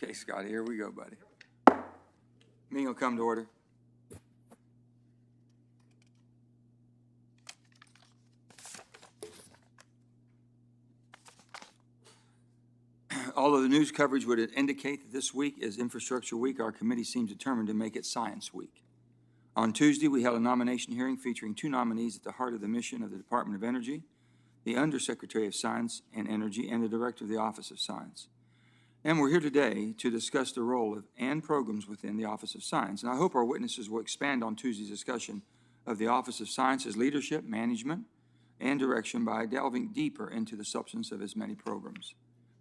Okay, Scotty, here we go, buddy. Meeting will come to order. Although the news coverage would indicate that this week is Infrastructure Week, our committee seems determined to make it Science Week. On Tuesday, we held a nomination hearing featuring two nominees at the heart of the mission of the Department of Energy, the Undersecretary of Science and Energy, and the Director of the Office of Science. And we're here today to discuss the role of and programs within the Office of Science. And I hope our witnesses will expand on Tuesday's discussion of the Office of Science's leadership, management, and direction by delving deeper into the substance of its many programs.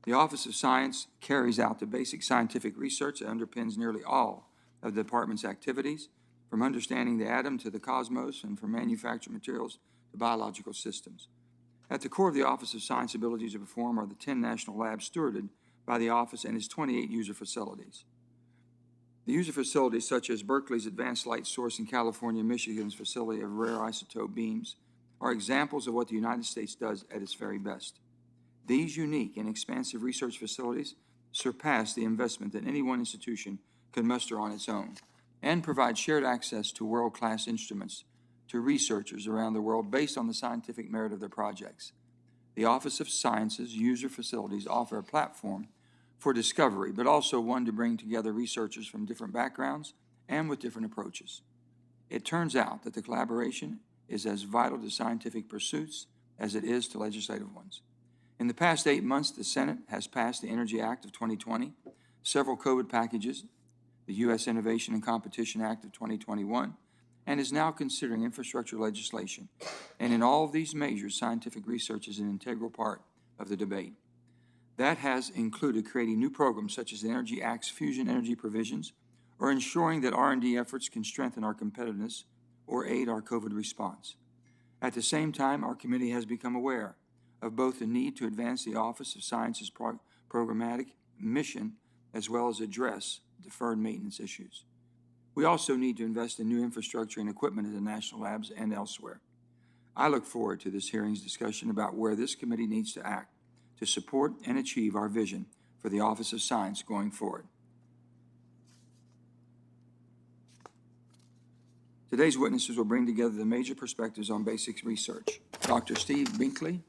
The Office of Science carries out the basic scientific research that underpins nearly all of the department's activities, from understanding the atom to the cosmos and from manufactured materials to biological systems. At the core of the Office of Science abilities to perform are the 10 national labs stewarded by the office and its 28 user facilities. The user facilities, such as Berkeley's Advanced Light Source in California, Michigan's facility of rare isotope beams, are examples of what the United States does at its very best. These unique and expansive research facilities surpass the investment that any one institution could muster on its own and provide shared access to world-class instruments to researchers around the world based on the scientific merit of their projects. The Office of Science's user facilities offer a platform for discovery, but also one to bring together researchers from different backgrounds and with different approaches. It turns out that the collaboration is as vital to scientific pursuits as it is to legislative ones. In the past 8 months, the Senate has passed the Energy Act of 2020, several COVID packages, the U.S. Innovation and Competition Act of 2021, and is now considering infrastructure legislation. And in all of these measures, scientific research is an integral part of the debate. That has included creating new programs such as the Energy Act's fusion energy provisions, or ensuring that R&D efforts can strengthen our competitiveness or aid our COVID response. At the same time, our committee has become aware of both the need to advance the Office of Science's programmatic mission as well as address deferred maintenance issues. We also need to invest in new infrastructure and equipment at the national labs and elsewhere. I look forward to this hearing's discussion about where this committee needs to act to support and achieve our vision for the Office of Science going forward. Today's witnesses will bring together the major perspectives on basic research. Dr. Steve Binkley,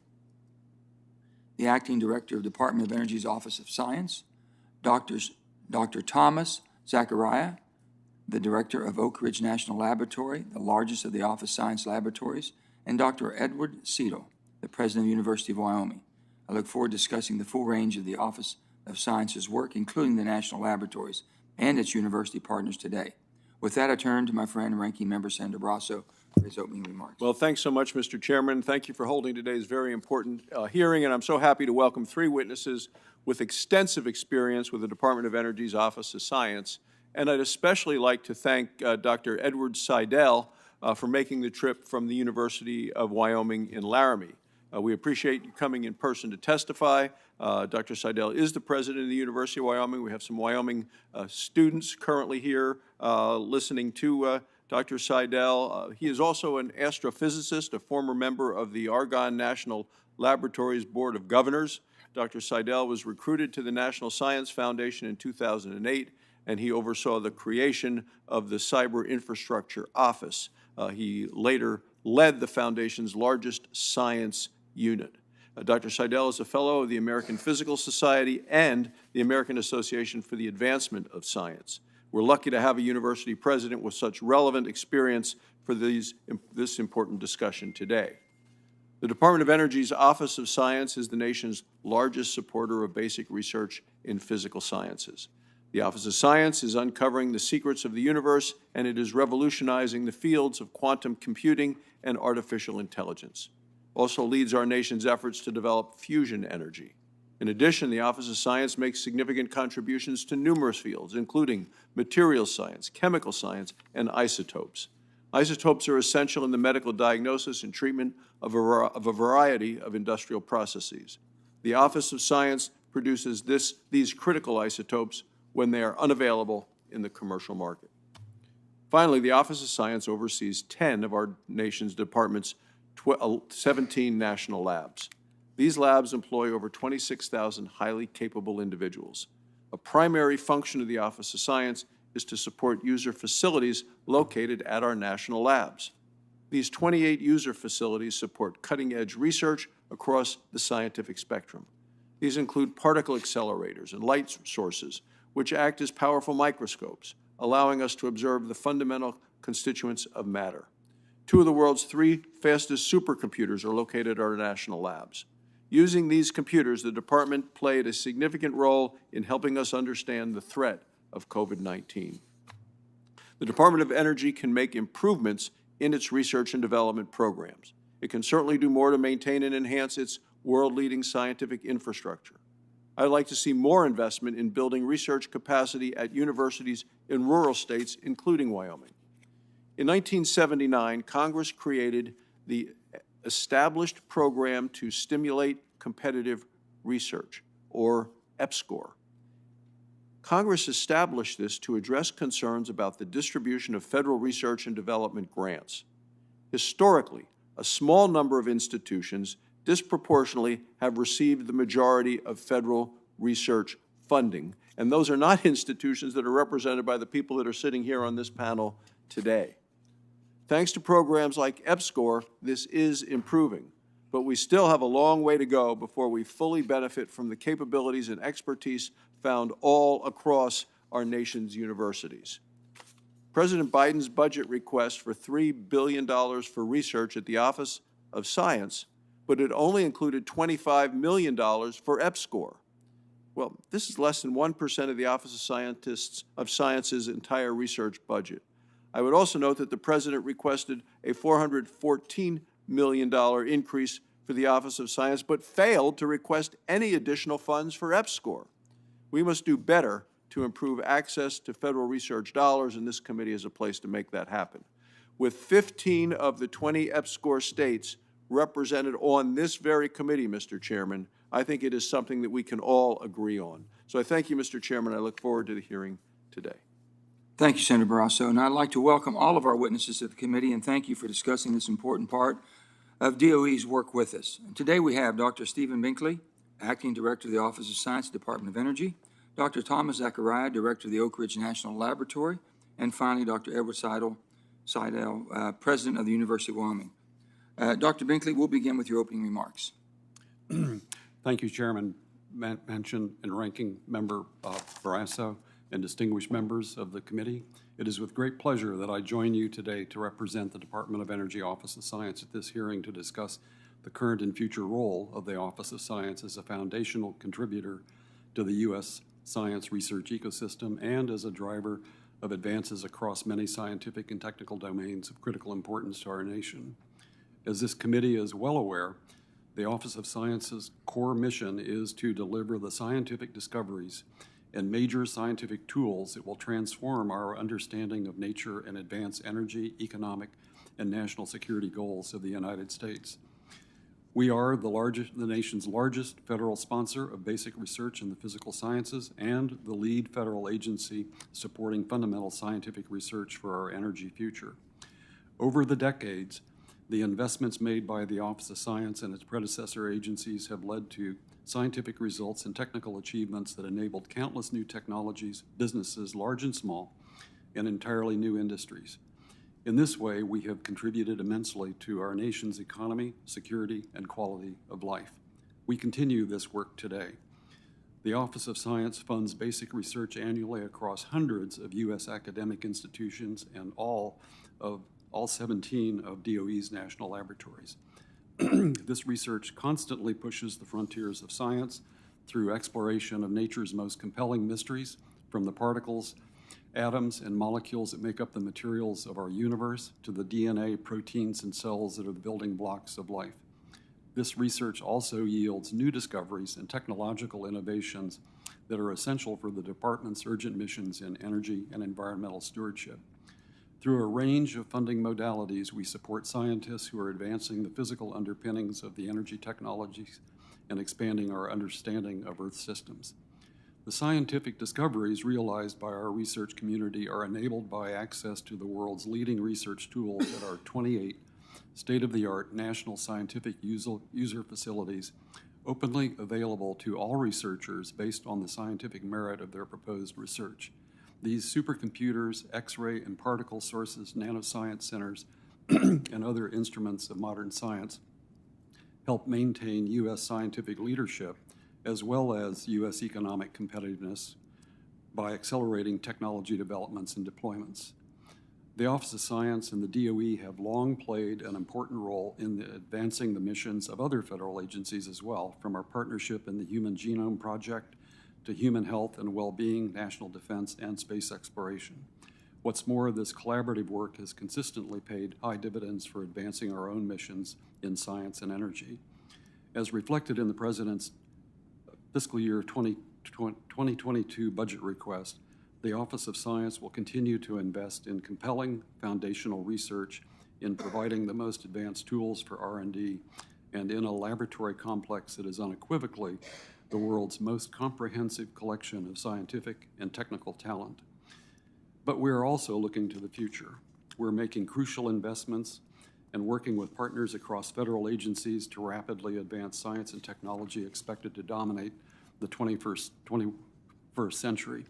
the Acting Director of Department of Energy's Office of Science, Dr. Thomas Zacharia, the Director of Oak Ridge National Laboratory, the largest of the Office Science laboratories, and Dr. Edward Seidel, the President of the University of Wyoming. I look forward to discussing the full range of the Office of Science's work, including the national laboratories and its university partners today. With that, I turn to my friend and ranking member, Senator Brasso, for his opening remarks. Well, thanks so much, Mr. Chairman. Thank you for holding today's very important hearing, and I'm so happy to welcome three witnesses with extensive experience with the Department of Energy's Office of Science. And I'd especially like to thank Dr. Edward Seidel for making the trip from the University of Wyoming in Laramie. We appreciate you coming in person to testify. Dr. Seidel is the president of the University of Wyoming. We have some Wyoming students currently here listening to Dr. Seidel. He is also an astrophysicist, a former member of the Argonne National Laboratories Board of Governors. Dr. Seidel was recruited to the National Science Foundation in 2008, and he oversaw the creation of the Cyber Infrastructure Office. He later led the Foundation's largest science unit. Dr. Seidel is a fellow of the American Physical Society and the American Association for the Advancement of Science. We're lucky to have a university president with such relevant experience for this important discussion today. The Department of Energy's Office of Science is the nation's largest supporter of basic research in physical sciences. The Office of Science is uncovering the secrets of the universe, and it is revolutionizing the fields of quantum computing and artificial intelligence. Also leads our nation's efforts to develop fusion energy. In addition, the Office of Science makes significant contributions to numerous fields, including materials science, chemical science, and isotopes. Isotopes are essential in the medical diagnosis and treatment of a variety of industrial processes. The Office of Science produces these critical isotopes when they are unavailable in the commercial market. Finally, the Office of Science oversees 10 of our nation's department's 17 national labs. These labs employ over 26,000 highly capable individuals. A primary function of the Office of Science is to support user facilities located at our national labs. These 28 user facilities support cutting-edge research across the scientific spectrum. These include particle accelerators and light sources, which act as powerful microscopes, allowing us to observe the fundamental constituents of matter. Two of the world's 3 fastest supercomputers are located at our national labs. Using these computers, the department played a significant role in helping us understand the threat of COVID-19. The Department of Energy can make improvements in its research and development programs. It can certainly do more to maintain and enhance its world-leading scientific infrastructure. I'd like to see more investment in building research capacity at universities in rural states, including Wyoming. In 1979, Congress created the Established Program to Stimulate Competitive Research, or EPSCoR. Congress established this to address concerns about the distribution of federal research and development grants. Historically, a small number of institutions disproportionately have received the majority of federal research funding, and those are not institutions that are represented by the people that are sitting here on this panel today. Thanks to programs like EPSCoR, this is improving, but we still have a long way to go before we fully benefit from the capabilities and expertise found all across our nation's universities. President Biden's budget request for $3 billion for research at the Office of Science, but it only included $25 million for EPSCoR. Well, this is less than 1% of the Office of Science's entire research budget. I would also note that the President requested a $414 million increase for the Office of Science, but failed to request any additional funds for EPSCoR. We must do better to improve access to federal research dollars, and this committee is a place to make that happen. With 15 of the 20 EPSCoR states represented on this very committee, Mr. Chairman, I think it is something that we can all agree on. So I thank you, Mr. Chairman. I look forward to the hearing today. Thank you, Senator Barrasso, and I'd like to welcome all of our witnesses to the committee and thank you for discussing this important part of DOE's work with us. And today we have Dr. Stephen Binkley, Acting Director of the Office of Science, Department of Energy, Dr. Thomas Zacharia, Director of the Oak Ridge National Laboratory, and finally Dr. Edward Seidel, President of the University of Wyoming. Dr. Binkley, we'll begin with your opening remarks. Thank you, Chairman Manchin and Ranking Member Barrasso, and distinguished members of the committee. It is with great pleasure that I join you today to represent the Department of Energy Office of Science at this hearing to discuss the current and future role of the Office of Science as a foundational contributor to the U.S. science research ecosystem and as a driver of advances across many scientific and technical domains of critical importance to our nation. As this committee is well aware, the Office of Science's core mission is to deliver the scientific discoveries and major scientific tools that will transform our understanding of nature and advance energy, economic, and national security goals of the United States. We are the nation's largest federal sponsor of basic research in the physical sciences and the lead federal agency supporting fundamental scientific research for our energy future. Over the decades, the investments made by the Office of Science and its predecessor agencies have led to scientific results and technical achievements that enabled countless new technologies, businesses, large and small, and entirely new industries. In this way, we have contributed immensely to our nation's economy, security, and quality of life. We continue this work today. The Office of Science funds basic research annually across hundreds of U.S. academic institutions and all 17 of DOE's national laboratories. This research constantly pushes the frontiers of science through exploration of nature's most compelling mysteries, from the particles, atoms, and molecules that make up the materials of our universe to the DNA, proteins, and cells that are the building blocks of life. This research also yields new discoveries and technological innovations that are essential for the department's urgent missions in energy and environmental stewardship. Through a range of funding modalities, we support scientists who are advancing the physical underpinnings of the energy technologies and expanding our understanding of Earth systems. The scientific discoveries realized by our research community are enabled by access to the world's leading research tools at our 28 state-of-the-art national scientific user facilities, openly available to all researchers based on the scientific merit of their proposed research. These supercomputers, X-ray and particle sources, nanoscience centers, and other instruments of modern science help maintain U.S. scientific leadership as well as U.S. economic competitiveness by accelerating technology developments and deployments. The Office of Science and the DOE have long played an important role in advancing the missions of other federal agencies as well, from our partnership in the Human Genome Project to human health and well-being, national defense, and space exploration. What's more, this collaborative work has consistently paid high dividends for advancing our own missions in science and energy. As reflected in the President's fiscal year 2022 budget request, the Office of Science will continue to invest in compelling foundational research in providing the most advanced tools for R&D and in a laboratory complex that is unequivocally the world's most comprehensive collection of scientific and technical talent. But we are also looking to the future. We're making crucial investments and working with partners across federal agencies to rapidly advance science and technology expected to dominate the 21st century.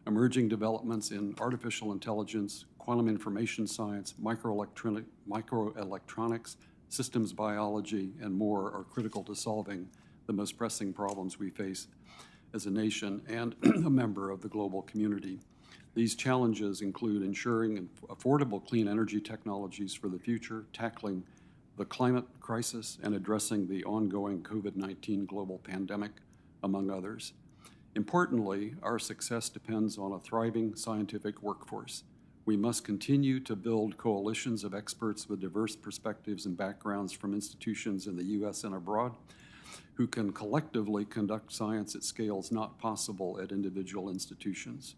Emerging developments in artificial intelligence, quantum information science, microelectronics, systems biology, and more are critical to solving the most pressing problems we face as a nation and a member of the global community. These challenges include ensuring affordable clean energy technologies for the future, tackling the climate crisis, and addressing the ongoing COVID-19 global pandemic, among others. Importantly, our success depends on a thriving scientific workforce. We must continue to build coalitions of experts with diverse perspectives and backgrounds from institutions in the U.S. and abroad who can collectively conduct science at scales not possible at individual institutions.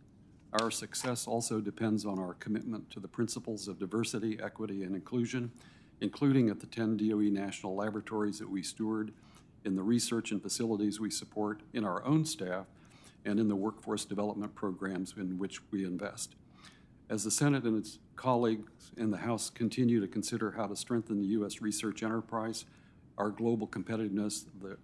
Our success also depends on our commitment to the principles of diversity, equity, and inclusion, including at the 10 DOE national laboratories that we steward, in the research and facilities we support, in our own staff, and in the workforce development programs in which we invest. As the Senate and its colleagues in the House continue to consider how to strengthen the U.S. research enterprise, our global competitiveness, the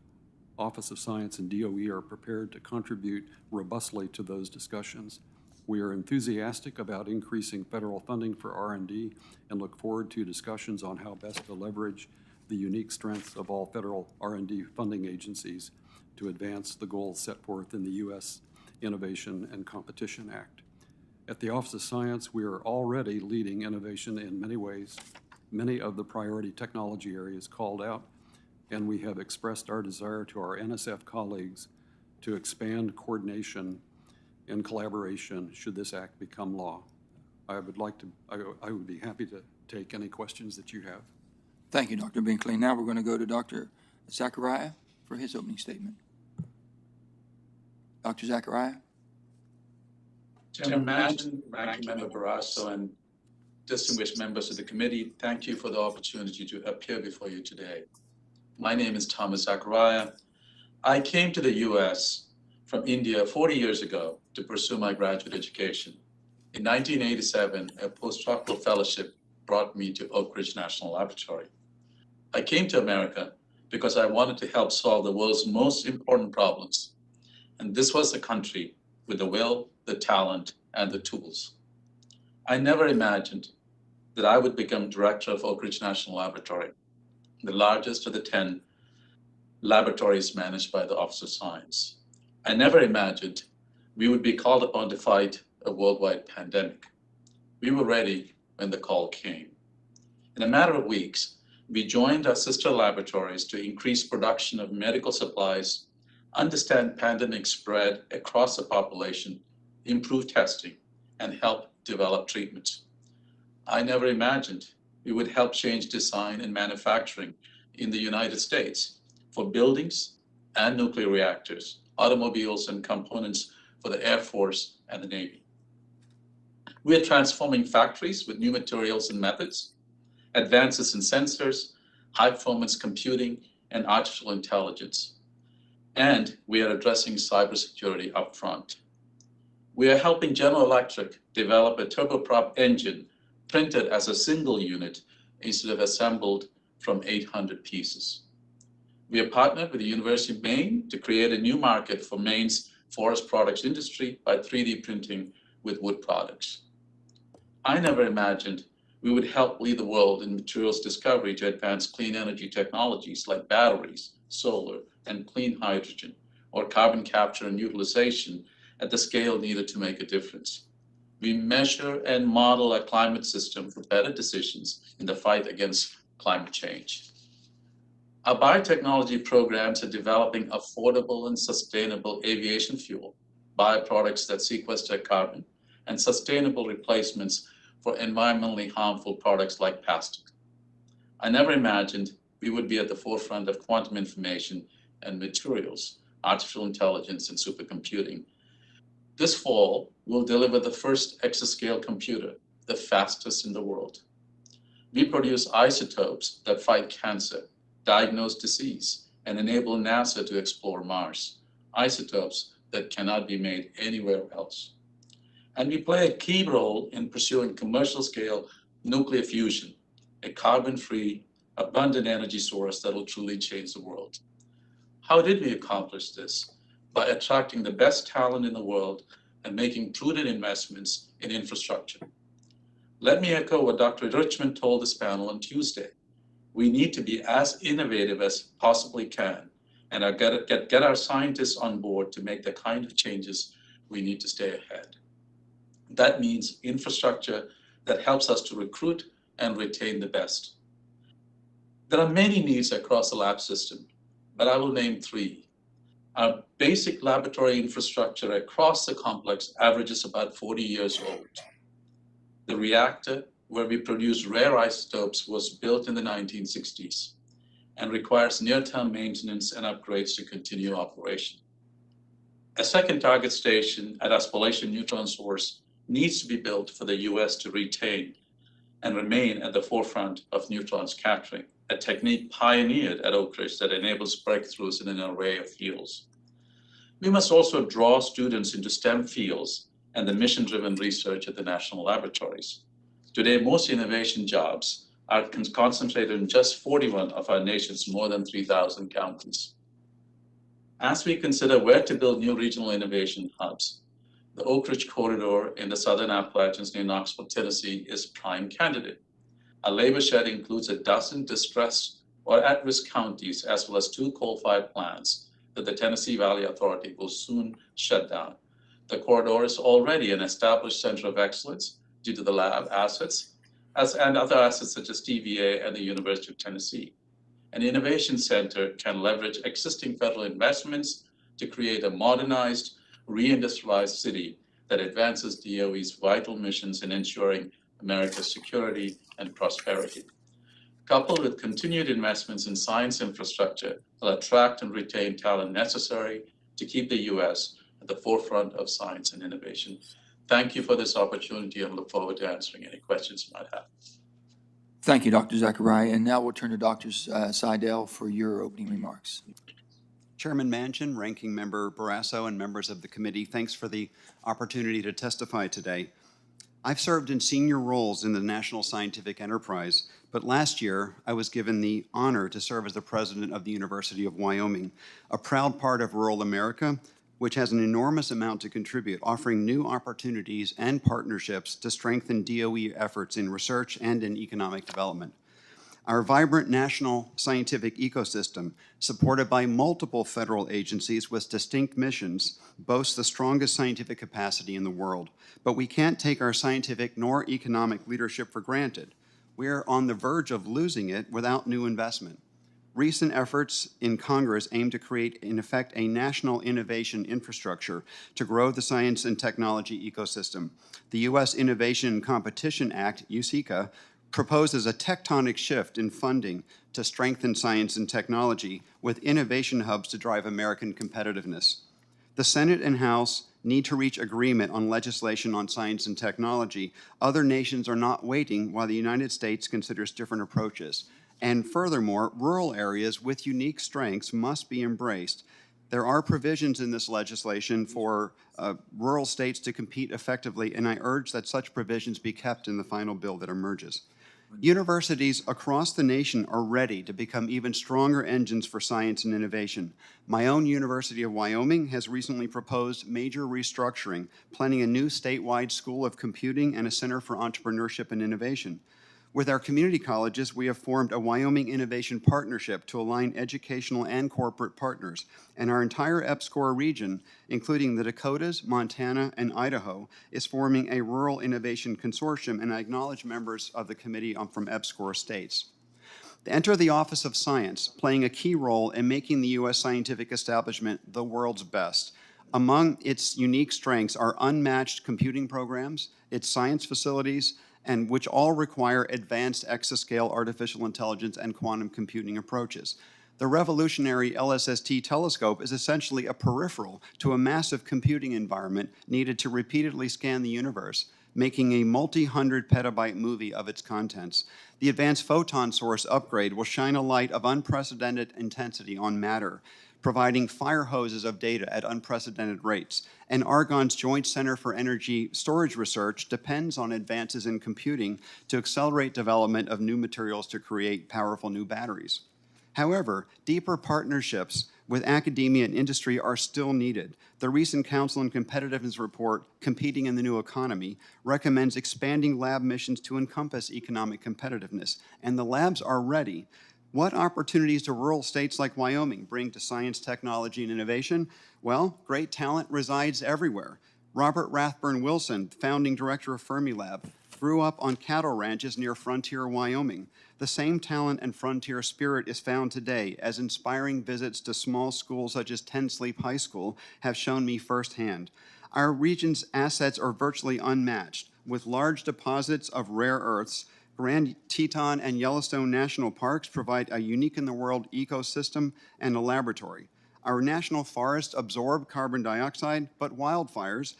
Office of Science and DOE are prepared to contribute robustly to those discussions. We are enthusiastic about increasing federal funding for R&D and look forward to discussions on how best to leverage the unique strengths of all federal R&D funding agencies to advance the goals set forth in the U.S. Innovation and Competition Act. At the Office of Science, we are already leading innovation in many ways, many of the priority technology areas called out, and we have expressed our desire to our NSF colleagues to expand coordination and collaboration should this act become law. I would be happy to take any questions that you have. Thank you, Dr. Binkley. Now we're going to go to Dr. Zacharia for his opening statement. Dr. Zacharia. Chairman Manchin, Ranking Member Barrasso, and distinguished members of the committee, thank you for the opportunity to appear before you today. My name is Thomas Zacharia. I came to the U.S. from India 40 years ago to pursue my graduate education. In 1987, a postdoctoral fellowship brought me to Oak Ridge National Laboratory. I came to America because I wanted to help solve the world's most important problems. And this was the country with the will, the talent, and the tools. I never imagined that I would become director of Oak Ridge National Laboratory, the largest of the 10 laboratories managed by the Office of Science. I never imagined we would be called upon to fight a worldwide pandemic. We were ready when the call came. In a matter of weeks, we joined our sister laboratories to increase production of medical supplies, understand pandemic spread across the population, improve testing, and help develop treatments. I never imagined we would help change design and manufacturing in the United States for buildings and nuclear reactors, automobiles, and components for the Air Force and the Navy. We are transforming factories with new materials and methods, advances in sensors, high-performance computing, and artificial intelligence. And we are addressing cybersecurity up front. We are helping General Electric develop a turboprop engine printed as a single unit instead of assembled from 800 pieces. We have partnered with the University of Maine to create a new market for Maine's forest products industry by 3D printing with wood products. I never imagined we would help lead the world in materials discovery to advance clean energy technologies like batteries, solar, and clean hydrogen, or carbon capture and utilization at the scale needed to make a difference. We measure and model a climate system for better decisions in the fight against climate change. Our biotechnology programs are developing affordable and sustainable aviation fuel, bioproducts that sequester carbon, and sustainable replacements for environmentally harmful products like plastic. I never imagined we would be at the forefront of quantum information and materials, artificial intelligence, and supercomputing. This fall, we'll deliver the first exascale computer, the fastest in the world. We produce isotopes that fight cancer, diagnose disease, and enable NASA to explore Mars, isotopes that cannot be made anywhere else. And we play a key role in pursuing commercial scale nuclear fusion, a carbon-free, abundant energy source that will truly change the world. How did we accomplish this? By attracting the best talent in the world and making prudent investments in infrastructure. Let me echo what Dr. Richmond told this panel on Tuesday. We need to be as innovative as possibly can and get our scientists on board to make the kind of changes we need to stay ahead. That means infrastructure that helps us to recruit and retain the best. There are many needs across the lab system, but I will name three. Our basic laboratory infrastructure across the complex averages about 40 years old. The reactor where we produce rare isotopes was built in the 1960s and requires near-term maintenance and upgrades to continue operation. A second target station at our spallation neutron source needs to be built for the US to retain and remain at the forefront of neutron scattering, a technique pioneered at Oak Ridge that enables breakthroughs in an array of fields. We must also draw students into STEM fields and the mission-driven research at the national laboratories. Today, most innovation jobs are concentrated in just 41 of our nation's more than 3,000 counties. As we consider where to build new regional innovation hubs, the Oak Ridge corridor in the southern Appalachians near Knoxville, Tennessee is prime candidate. Our labor shed includes a dozen distressed or at-risk counties, as well as 2 coal-fired plants that the Tennessee Valley Authority will soon shut down. The corridor is already an established center of excellence due to the lab assets and other assets such as TVA and the University of Tennessee. An innovation center can leverage existing federal investments to create a modernized, reindustrialized city that advances DOE's vital missions in ensuring America's security and prosperity. Coupled with continued investments in science infrastructure, will attract and retain talent necessary to keep the U.S. at the forefront of science and innovation. Thank you for this opportunity and look forward to answering any questions you might have. Thank you, Dr. Zacharia. And now we'll turn to Dr. Seidel for your opening remarks. Chairman Manchin, Ranking Member Barrasso, and members of the committee, thanks for the opportunity to testify today. I've served in senior roles in the national scientific enterprise, but last year I was given the honor to serve as the president of the University of Wyoming, a proud part of rural America, which has an enormous amount to contribute, offering new opportunities and partnerships to strengthen DOE efforts in research and in economic development. Our vibrant national scientific ecosystem, supported by multiple federal agencies with distinct missions, boasts the strongest scientific capacity in the world. But we can't take our scientific nor economic leadership for granted. We're on the verge of losing it without new investment. Recent efforts in Congress aim to create, in effect, a national innovation infrastructure to grow the science and technology ecosystem. The U.S. Innovation and Competition Act, USICA, proposes a tectonic shift in funding to strengthen science and technology with innovation hubs to drive American competitiveness. The Senate and House need to reach agreement on legislation on science and technology. Other nations are not waiting while the United States considers different approaches. And furthermore, rural areas with unique strengths must be embraced. There are provisions in this legislation for rural states to compete effectively, and I urge that such provisions be kept in the final bill that emerges. Universities across the nation are ready to become even stronger engines for science and innovation. My own University of Wyoming has recently proposed major restructuring, planning a new statewide school of computing and a center for entrepreneurship and innovation. With our community colleges, we have formed a Wyoming Innovation Partnership to align educational and corporate partners, and our entire EPSCoR region, including the Dakotas, Montana, and Idaho, is forming a Rural Innovation Consortium, and I acknowledge members of the committee from EPSCoR states. Enter the Office of Science, playing a key role in making the U.S. scientific establishment the world's best. Among its unique strengths are unmatched computing programs, its science facilities, and which all require advanced exascale artificial intelligence and quantum computing approaches. The revolutionary LSST telescope is essentially a peripheral to a massive computing environment needed to repeatedly scan the universe, making a multi-hundred petabyte movie of its contents. The Advanced Photon Source upgrade will shine a light of unprecedented intensity on matter, providing fire hoses of data at unprecedented rates. And Argonne's Joint Center for Energy Storage Research depends on advances in computing to accelerate development of new materials to create powerful new batteries. However, deeper partnerships with academia and industry are still needed. The recent Council on Competitiveness report, Competing in the New Economy, recommends expanding lab missions to encompass economic competitiveness, and the labs are ready. What opportunities do rural states like Wyoming bring to science, technology, and innovation? Well, great talent resides everywhere. Robert Rathburn Wilson, founding director of Fermilab, grew up on cattle ranches near Frontier, Wyoming. The same talent and frontier spirit is found today, as inspiring visits to small schools such as Ten Sleep High School have shown me firsthand. Our region's assets are virtually unmatched, with large deposits of rare earths. Grand Teton and Yellowstone National Parks provide a unique-in-the-world ecosystem and a laboratory. Our national forests absorb carbon dioxide, but wildfires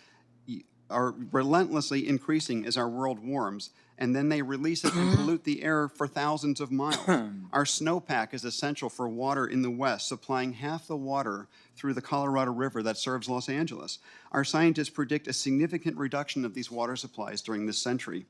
are relentlessly increasing as our world warms, and then they release it and pollute the air for thousands of miles. Our snowpack is essential for water in the West, supplying half the water through the Colorado River that serves Los Angeles. Our scientists predict a significant reduction of these water supplies during this century.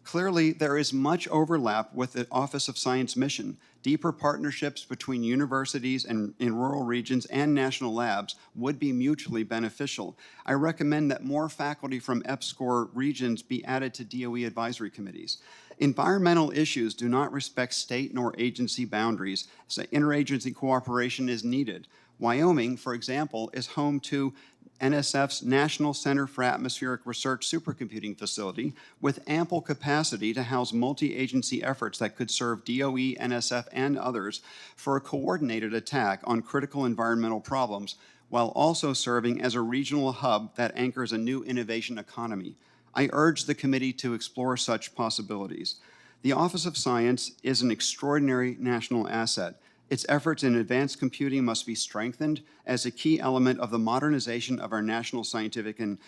Clearly, there is much overlap with the Office of Science mission. Deeper partnerships between universities and in rural regions and national labs would be mutually beneficial. I recommend that more faculty from EPSCoR regions be added to DOE advisory committees. Environmental issues do not respect state nor agency boundaries, so interagency cooperation is needed. Wyoming, for example, is home to NSF's National Center for Atmospheric Research supercomputing facility with ample capacity to house multi-agency efforts that could serve DOE, NSF, and others for a coordinated attack on critical environmental problems, while also serving as a regional hub that anchors a new innovation economy. I urge the committee to explore such possibilities. The Office of Science is an extraordinary national asset. Its efforts in advanced computing must be strengthened as a key element of the modernization of our national scientific and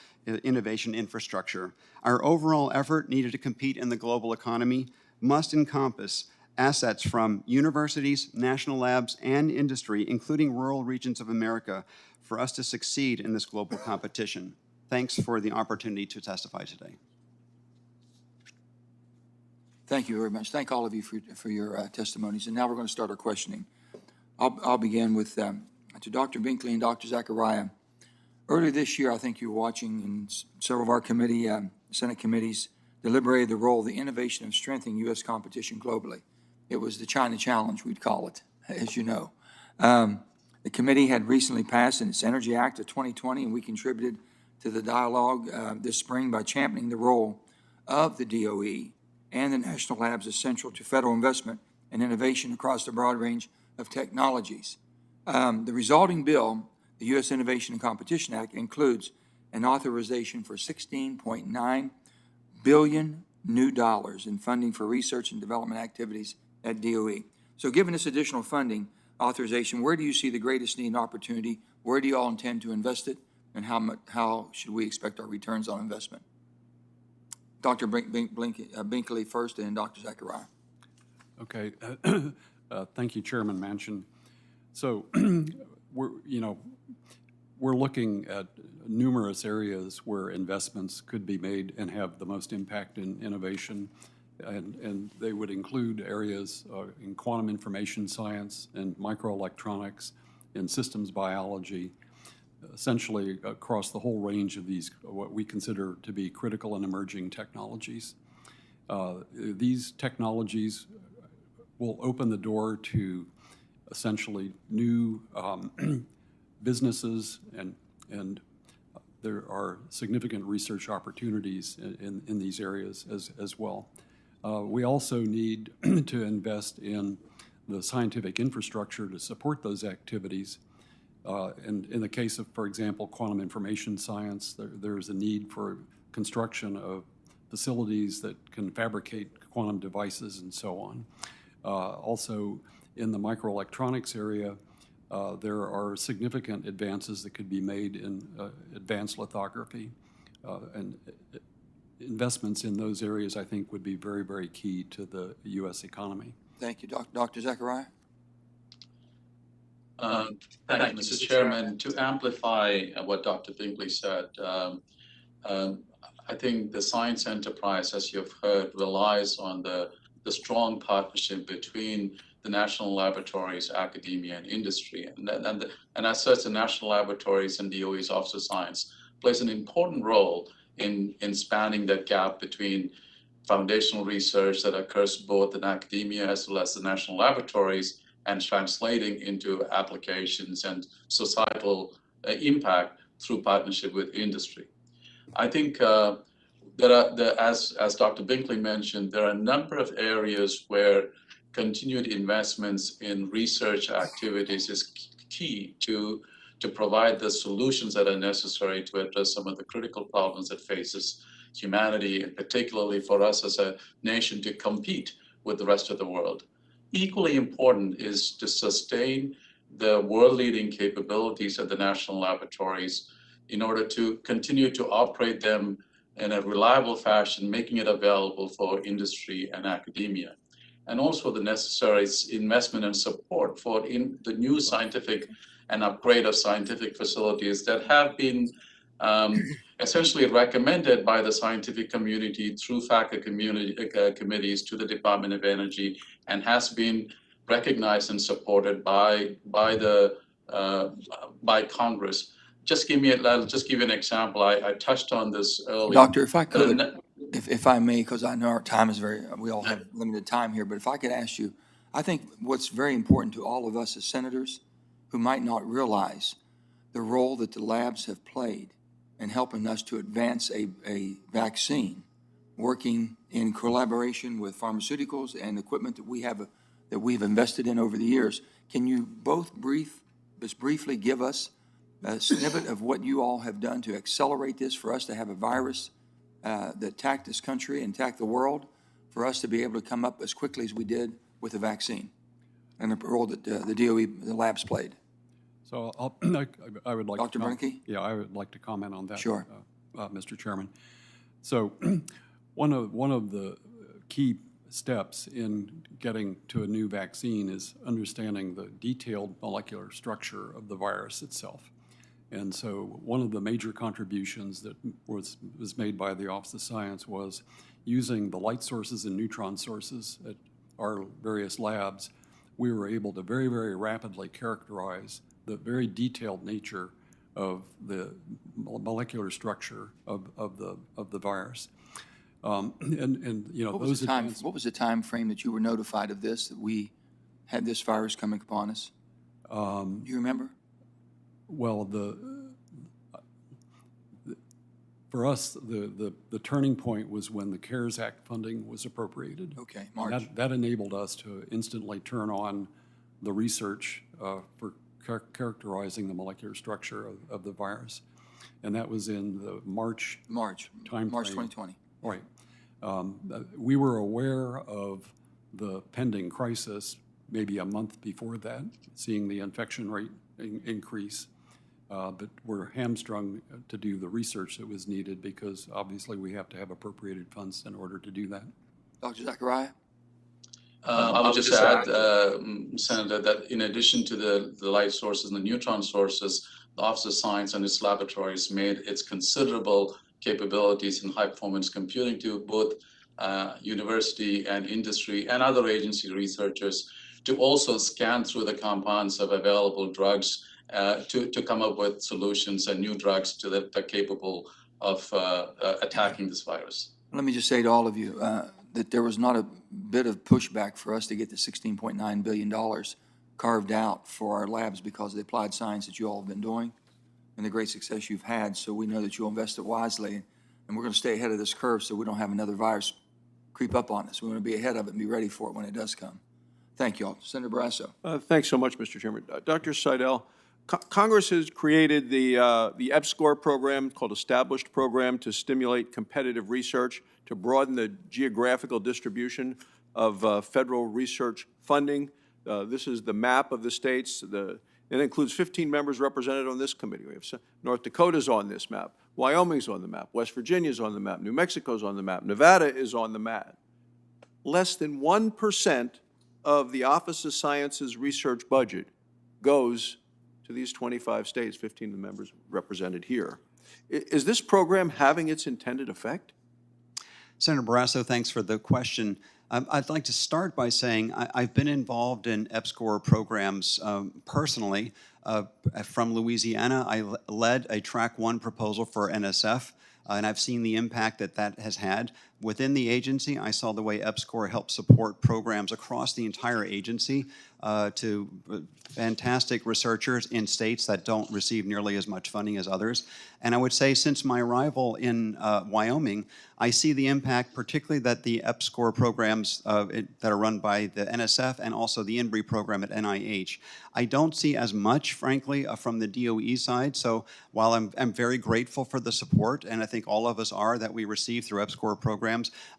innovation infrastructure. Our overall effort needed to compete in the global economy must encompass assets from universities, national labs, and industry, including rural regions of America, for us to succeed in this global competition. Thanks for the opportunity to testify today. Thank you very much. Thank all of you for your testimonies. And now we're going to start our questioning. I'll begin with to Dr. Binkley and Dr. Zacharia. Earlier this year, I think you were watching, and several of our Senate committees deliberated the role of the innovation of strengthening U.S. competition globally. It was the China Challenge, we'd call it, as you know. The committee had recently passed its Energy Act of 2020, and we contributed to the dialogue this spring by championing the role of the DOE and the national labs essential to federal investment and innovation across a broad range of technologies. The resulting bill, the U.S. Innovation and Competition Act, includes an authorization for $16.9 billion new dollars in funding for research and development activities at DOE. So given this additional funding authorization, where do you see the greatest need and opportunity? Where do you all intend to invest it? And how should we expect our returns on investment? Dr. Binkley first, and Dr. Zacharia. Okay. Thank you, Chairman Manchin. So we're looking at numerous areas where investments could be made and have the most impact in innovation. and they would include areas in quantum information science and microelectronics and systems biology, essentially across the whole range of these, what we consider to be critical and emerging technologies. These technologies will open the door to essentially new businesses, and there are significant research opportunities in these areas as well. We also need to invest in the scientific infrastructure to support those activities. And in the case of, for example, quantum information science, there's a need for construction of facilities that can fabricate quantum devices and so on. Also, in the microelectronics area, there are significant advances that could be made in advanced lithography, and investments in those areas, I think, would be very, very key to the U.S. economy. Thank you. Dr. Zacharia? Thank you, Mr. Chairman. To amplify what Dr. Binkley said, I think the science enterprise, as you've heard, relies on the strong partnership between the national laboratories, academia, and industry. And as such, the national laboratories and DOE's Office of Science plays an important role in spanning that gap between foundational research that occurs both in academia as well as the national laboratories and translating into applications and societal impact through partnership with industry. I think there are, as Dr. Binkley mentioned, there are a number of areas where continued investments in research activities is key to provide the solutions that are necessary to address some of the critical problems that faces humanity, and particularly for us as a nation to compete with the rest of the world. Equally important is to sustain the world-leading capabilities of the national laboratories in order to continue to operate them in a reliable fashion, making it available for industry and academia. And also the necessary investment and support for the new scientific and upgrade of scientific facilities that have been essentially recommended by the scientific community through FACA committees to the Department of Energy, and has been recognized and supported by Congress. I'll just give you an example. I touched on this earlier. Doctor, if I could, if I may, because I know our time is we all have limited time here, but if I could ask you, I think what's very important to all of us as senators who might not realize the role that the labs have played in helping us to advance a vaccine, working in collaboration with pharmaceuticals and equipment that we've invested in over the years. Can you both briefly give us a snippet of what you all have done to accelerate this for us to have a virus that attacked this country and attacked the world, for us to be able to come up as quickly as we did with the vaccine, and the role that the DOE, the labs played? So I would like Dr. Binkley? Yeah, I would like to comment on that, Sure. Mr. Chairman. So one of the key steps in getting to a new vaccine is understanding the detailed molecular structure of the virus itself. And so one of the major contributions that was made by the Office of Science was using the light sources and neutron sources at our various labs. We were able to very, very rapidly characterize the very detailed nature of the molecular structure of the virus. And you know, what was the time frame that you were notified of this, that we had this virus coming upon us? Do you remember? Well, for us, the turning point was when the CARES Act funding was appropriated. Okay, March. That enabled us to instantly turn on the research for characterizing the molecular structure of the virus. And that was in the March time March frame. 2020. Right. We were aware of the pending crisis maybe a month before that, seeing the infection rate increase. But we're hamstrung to do the research that was needed, because obviously we have to have appropriated funds in order to do that. Dr. Zacharia? I would just add, Senator, that in addition to the light sources and the neutron sources, the Office of Science and its laboratories made its considerable capabilities in high-performance computing to both university and industry and other agency researchers to also scan through the compounds of available drugs to come up with solutions and new drugs that are capable of attacking this virus. Let me just say to all of you that there was not a bit of pushback for us to get the $16.9 billion carved out for our labs because of the applied science that you all have been doing and the great success you've had. So we know that you'll invest it wisely, and we're going to stay ahead of this curve so we don't have another virus creep up on us. We want to be ahead of it and be ready for it when it does come. Thank you all. Senator Barrasso. Thanks so much, Mr. Chairman. Dr. Seidel, Congress has created the EPSCoR program, called Established Program, to stimulate competitive research, to broaden the geographical distribution of federal research funding. This is the map of the states. It includes 15 members represented on this committee. We have North Dakota's on this map. Wyoming's on the map. West Virginia's on the map. New Mexico's on the map. Nevada is on the map. Less than 1% of the Office of Science's research budget goes to these 25 states, 15 of the members represented here. Is this program having its intended effect? Senator Barrasso, thanks for the question. I'd like to start by saying I've been involved in EPSCoR programs personally. From Louisiana, I led a Track 1 proposal for NSF, and I've seen the impact that that has had. Within the agency, I saw the way EPSCoR helped support programs across the entire agency to fantastic researchers in states that don't receive nearly as much funding as others. And I would say since my arrival in Wyoming, I see the impact, particularly that the EPSCoR programs that are run by the NSF and also the INBRI program at NIH. I don't see as much, frankly, from the DOE side. So while I'm very grateful for the support, and I think all of us are, that we receive through EPSCoR programs,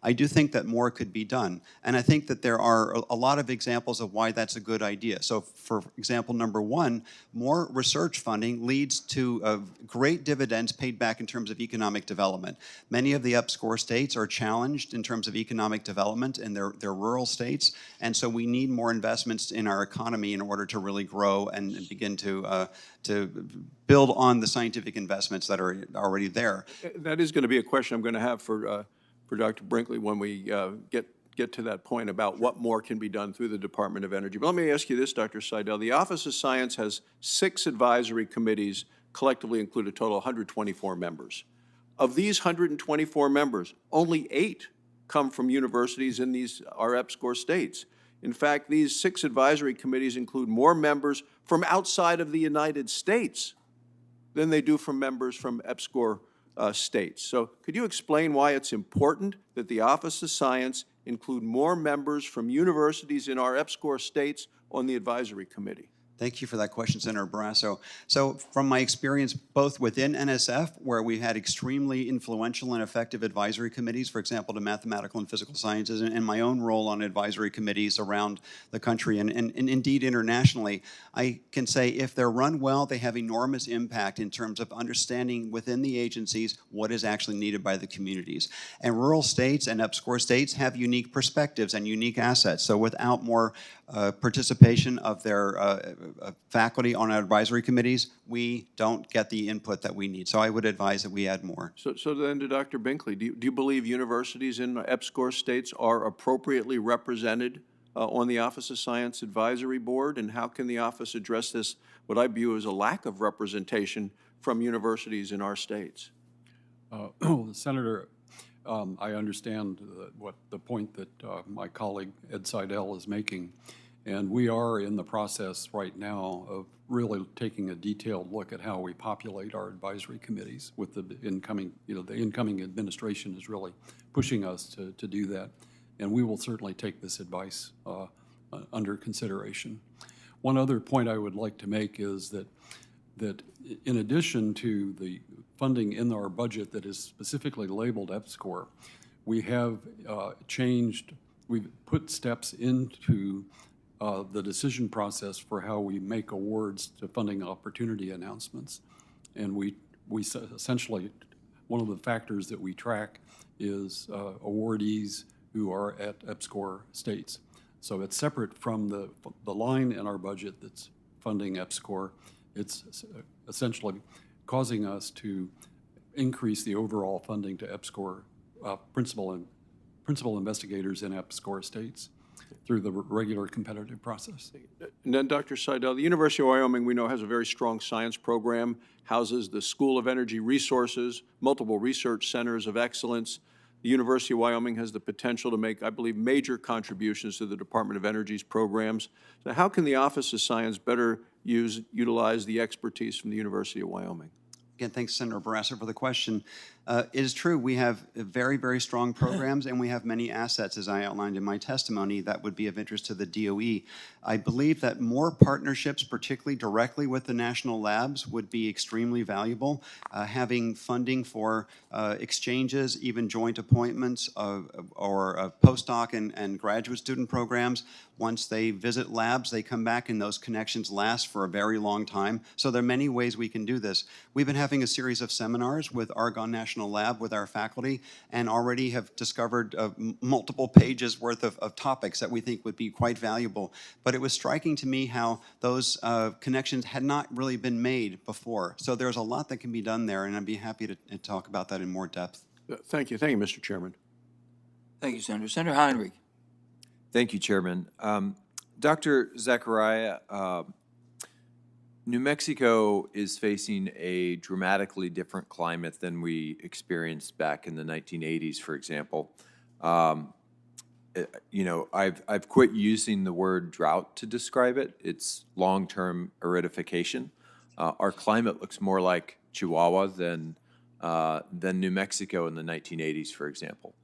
I do think that more could be done. And I think that there are a lot of examples of why that's a good idea. So for example, number one, more research funding leads to great dividends paid back in terms of economic development. Many of the EPSCoR states are challenged in terms of economic development in their rural states, and so we need more investments in our economy in order to really grow and begin to build on the scientific investments that are already there. That is going to be a question I'm going to have for Dr. Binkley when we get to that point about what more can be done through the Department of Energy. But let me ask you this, Dr. Seidel. The Office of Science has 6 advisory committees, collectively include a total of 124 members. Of these 124 members, only 8 come from universities in these EPSCoR states. In fact, these 6 advisory committees include more members from outside of the United States than they do from members from EPSCoR states. So could you explain why it's important that the Office of Science include more members from universities in our EPSCoR states on the advisory committee? Thank you for that question, Senator Barrasso. So from my experience both within NSF, where we had extremely influential and effective advisory committees, for example, to mathematical and physical sciences, and my own role on advisory committees around the country and indeed internationally, I can say if they're run well, they have enormous impact in terms of understanding within the agencies what is actually needed by the communities. And rural states and EPSCoR states have unique perspectives and unique assets. So without more participation of their faculty on our advisory committees, we don't get the input that we need. So I would advise that we add more. So then to Dr. Binkley, do you believe universities in EPSCoR states are appropriately represented on the Office of Science Advisory Board? And how can the office address this, what I view as a lack of representation from universities in our states? Senator, I understand what the point that my colleague Ed Seidel is making, and we are in the process right now of really taking a detailed look at how we populate our advisory committees with the incoming, the incoming administration is really pushing us to do that, and we will certainly take this advice under consideration. One other point I would like to make is that in addition to the funding in our budget that is specifically labeled EPSCoR, we have we've put steps into the decision process for how we make awards to funding opportunity announcements. And we essentially, one of the factors that we track is awardees who are at EPSCoR states. So it's separate from the line in our budget that's funding EPSCoR. It's essentially causing us to increase the overall funding to EPSCoR principal principal investigators in EPSCoR states through the regular competitive process. And then, Dr. Seidel, the University of Wyoming, we know, has a very strong science program, houses the School of Energy Resources, multiple research centers of excellence. The University of Wyoming has the potential to make, I believe, major contributions to the Department of Energy's programs. So how can the Office of Science better utilize the expertise from the University of Wyoming? Again, thanks, Senator Barrasso, for the question. It is true, we have very, very strong programs, and we have many assets, as I outlined in my testimony, that would be of interest to the DOE. I believe that more partnerships, particularly directly with the national labs, would be extremely valuable. Having funding for exchanges, even joint appointments or postdoc and graduate student programs. Once they visit labs, they come back, and those connections last for a very long time. So there are many ways we can do this. We've been having a series of seminars with Argonne National Lab with our faculty, and already have discovered multiple pages worth of topics that we think would be quite valuable. But it was striking to me how those connections had not really been made before. So there's a lot that can be done there, and I'd be happy to talk about that in more depth. Thank you. Thank you, Mr. Chairman. Thank you, Senator. Senator Heinrich. Thank you, Chairman. Dr. Zacharia, New Mexico is facing a dramatically different climate than we experienced back in the 1980s, for example. You know, I've quit using the word drought to describe it. It's long-term aridification. Our climate looks more like Chihuahua than New Mexico in the 1980s, for example.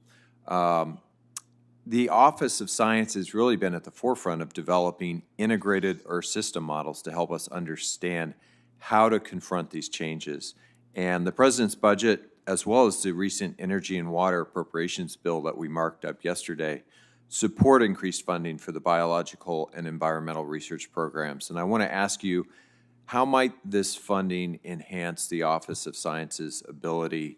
The Office of Science has really been at the forefront of developing integrated Earth system models to help us understand how to confront these changes. And the President's budget, as well as the recent energy and water appropriations bill that we marked up yesterday, support increased funding for the biological and environmental research programs. And I want to ask you, how might this funding enhance the Office of Science's ability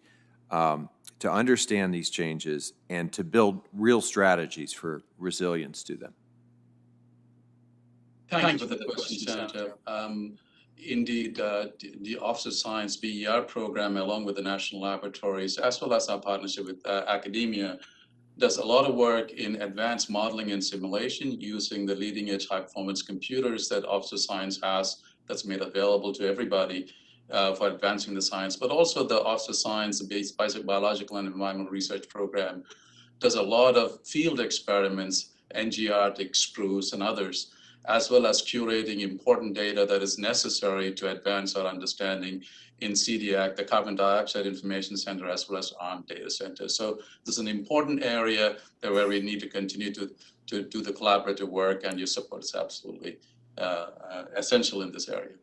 to understand these changes and to build real strategies for resilience to them? Thank you for the question, Senator. Indeed, the Office of Science BER program, along with the national laboratories, as well as our partnership with academia, does a lot of work in advanced modeling and simulation using the leading-edge high-performance computers that Office of Science has, that's made available to everybody for advancing the science. But also the Office of Science, the Basic Biological and Environmental Research Program, does a lot of field experiments, NG Arctic, Spruce, and others, as well as curating important data that is necessary to advance our understanding in CDAC, the Carbon Dioxide Information Center, as well as ARM data center. So this is an important area where we need to continue to do the collaborative work, and your support is absolutely essential in this area.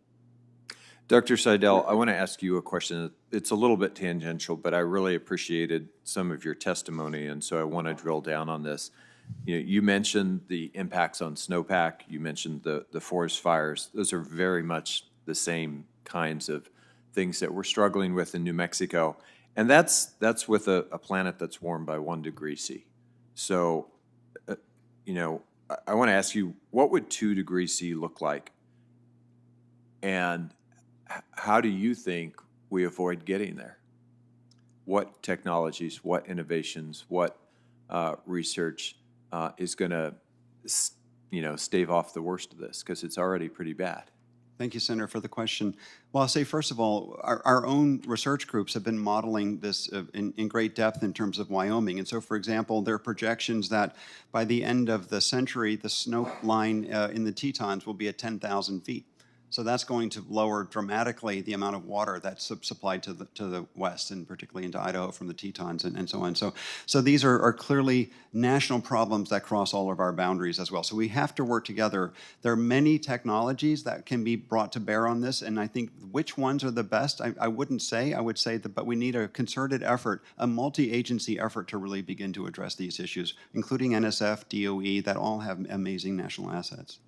Dr. Seidel, I want to ask you a question. It's a little bit tangential, but I really appreciated some of your testimony, and so I want to drill down on this. You mentioned the impacts on snowpack. You mentioned the forest fires. Those are very much the same kinds of things that we're struggling with in New Mexico, and that's with a planet that's warmed by 1 degree C. So, I want to ask you, what would 2 degrees C look like, and how do you think we avoid getting there? What technologies, what innovations, what research is going to, stave off the worst of this? Because it's already pretty bad. Thank you, Senator, for the question. Well, I'll say, first of all, our own research groups have been modeling this in great depth in terms of Wyoming. And so, for example, there are projections that by the end of the century, the snow line in the Tetons will be at 10,000 feet. So that's going to lower dramatically the amount of water that's supplied to the west, and particularly into Idaho from the Tetons and so on. So these are clearly national problems that cross all of our boundaries as well. So we have to work together. There are many technologies that can be brought to bear on this, and I think which ones are the best, I wouldn't say. I would say that, but we need a concerted effort, a multi-agency effort to really begin to address these issues, including NSF, DOE, that all have amazing national assets.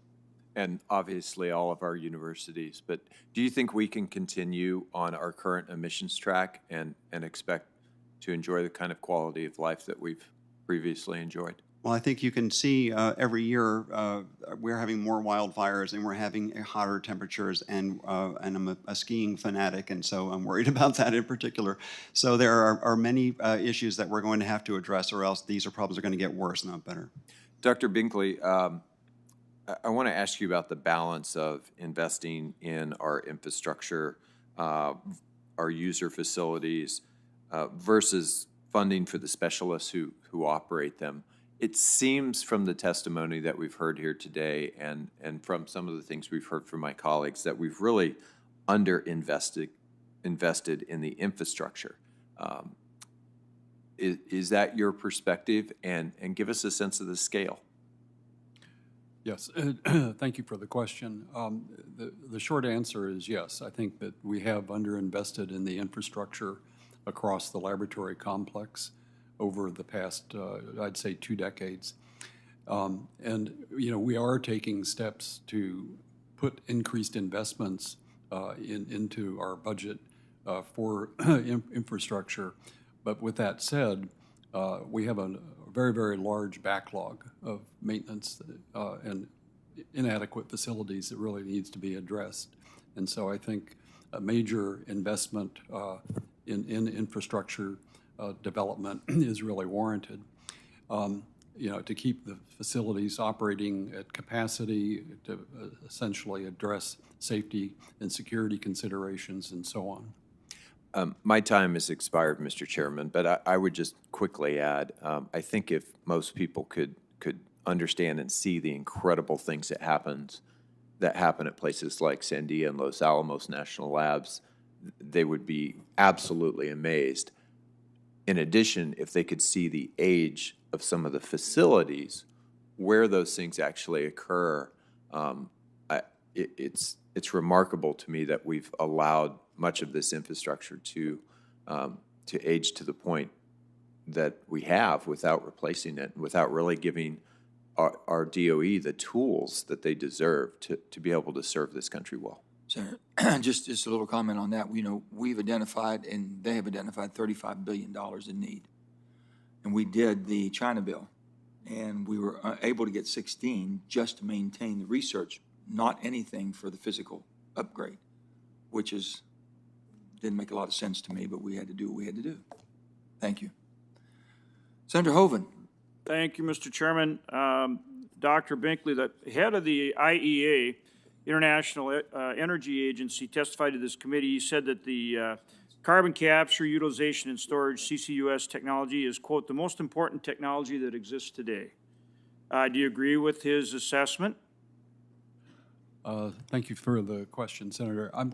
And obviously all of our universities. But do you think we can continue on our current emissions track and expect to enjoy the kind of quality of life that we've previously enjoyed? Well, I think you can see every year we're having more wildfires and we're having hotter temperatures, and I'm a skiing fanatic, and so I'm worried about that in particular. So there are many issues that we're going to have to address, or else these problems are going to get worse, not better. Dr. Binkley, I want to ask you about the balance of investing in our infrastructure, our user facilities, versus funding for the specialists who operate them. It seems from the testimony that we've heard here today and from some of the things we've heard from my colleagues that we've really invested in the infrastructure. Is that your perspective? And give us a sense of the scale. Yes, thank you for the question. The short answer is yes. I think that we have underinvested in the infrastructure across the laboratory complex over the past, I'd say, 2 decades. And, you know, we are taking steps to put increased investments into our budget for infrastructure. But with that said, we have a very, very large backlog of maintenance and inadequate facilities that really needs to be addressed. And so I think a major investment in infrastructure development is really warranted. You know, to keep the facilities operating at capacity, to essentially address safety and security considerations and so on. My time has expired, Mr. Chairman, but I would just quickly add, I think if most people could understand and see the incredible things that happen at places like Sandia and Los Alamos National Labs, they would be absolutely amazed. In addition, if they could see the age of some of the facilities where those things actually occur, it's remarkable to me that we've allowed much of this infrastructure to age to the point that we have without replacing it, without really giving our DOE the tools that they deserve to be able to serve this country well. Senator, just a little comment on that. You know, we've identified and they have identified $35 billion in need. And we did the China bill, and we were able to get 16 just to maintain the research, not anything for the physical upgrade, which didn't make a lot of sense to me, but we had to do what we had to do. Thank you. Senator Hoeven. Thank you, Mr. Chairman. Dr. Binkley, the head of the IEA, International Energy Agency, testified to this committee. He said that the carbon capture, utilization, and storage, CCUS technology is, quote, the most important technology that exists today. Do you agree with his assessment? Thank you for the question, Senator. I'm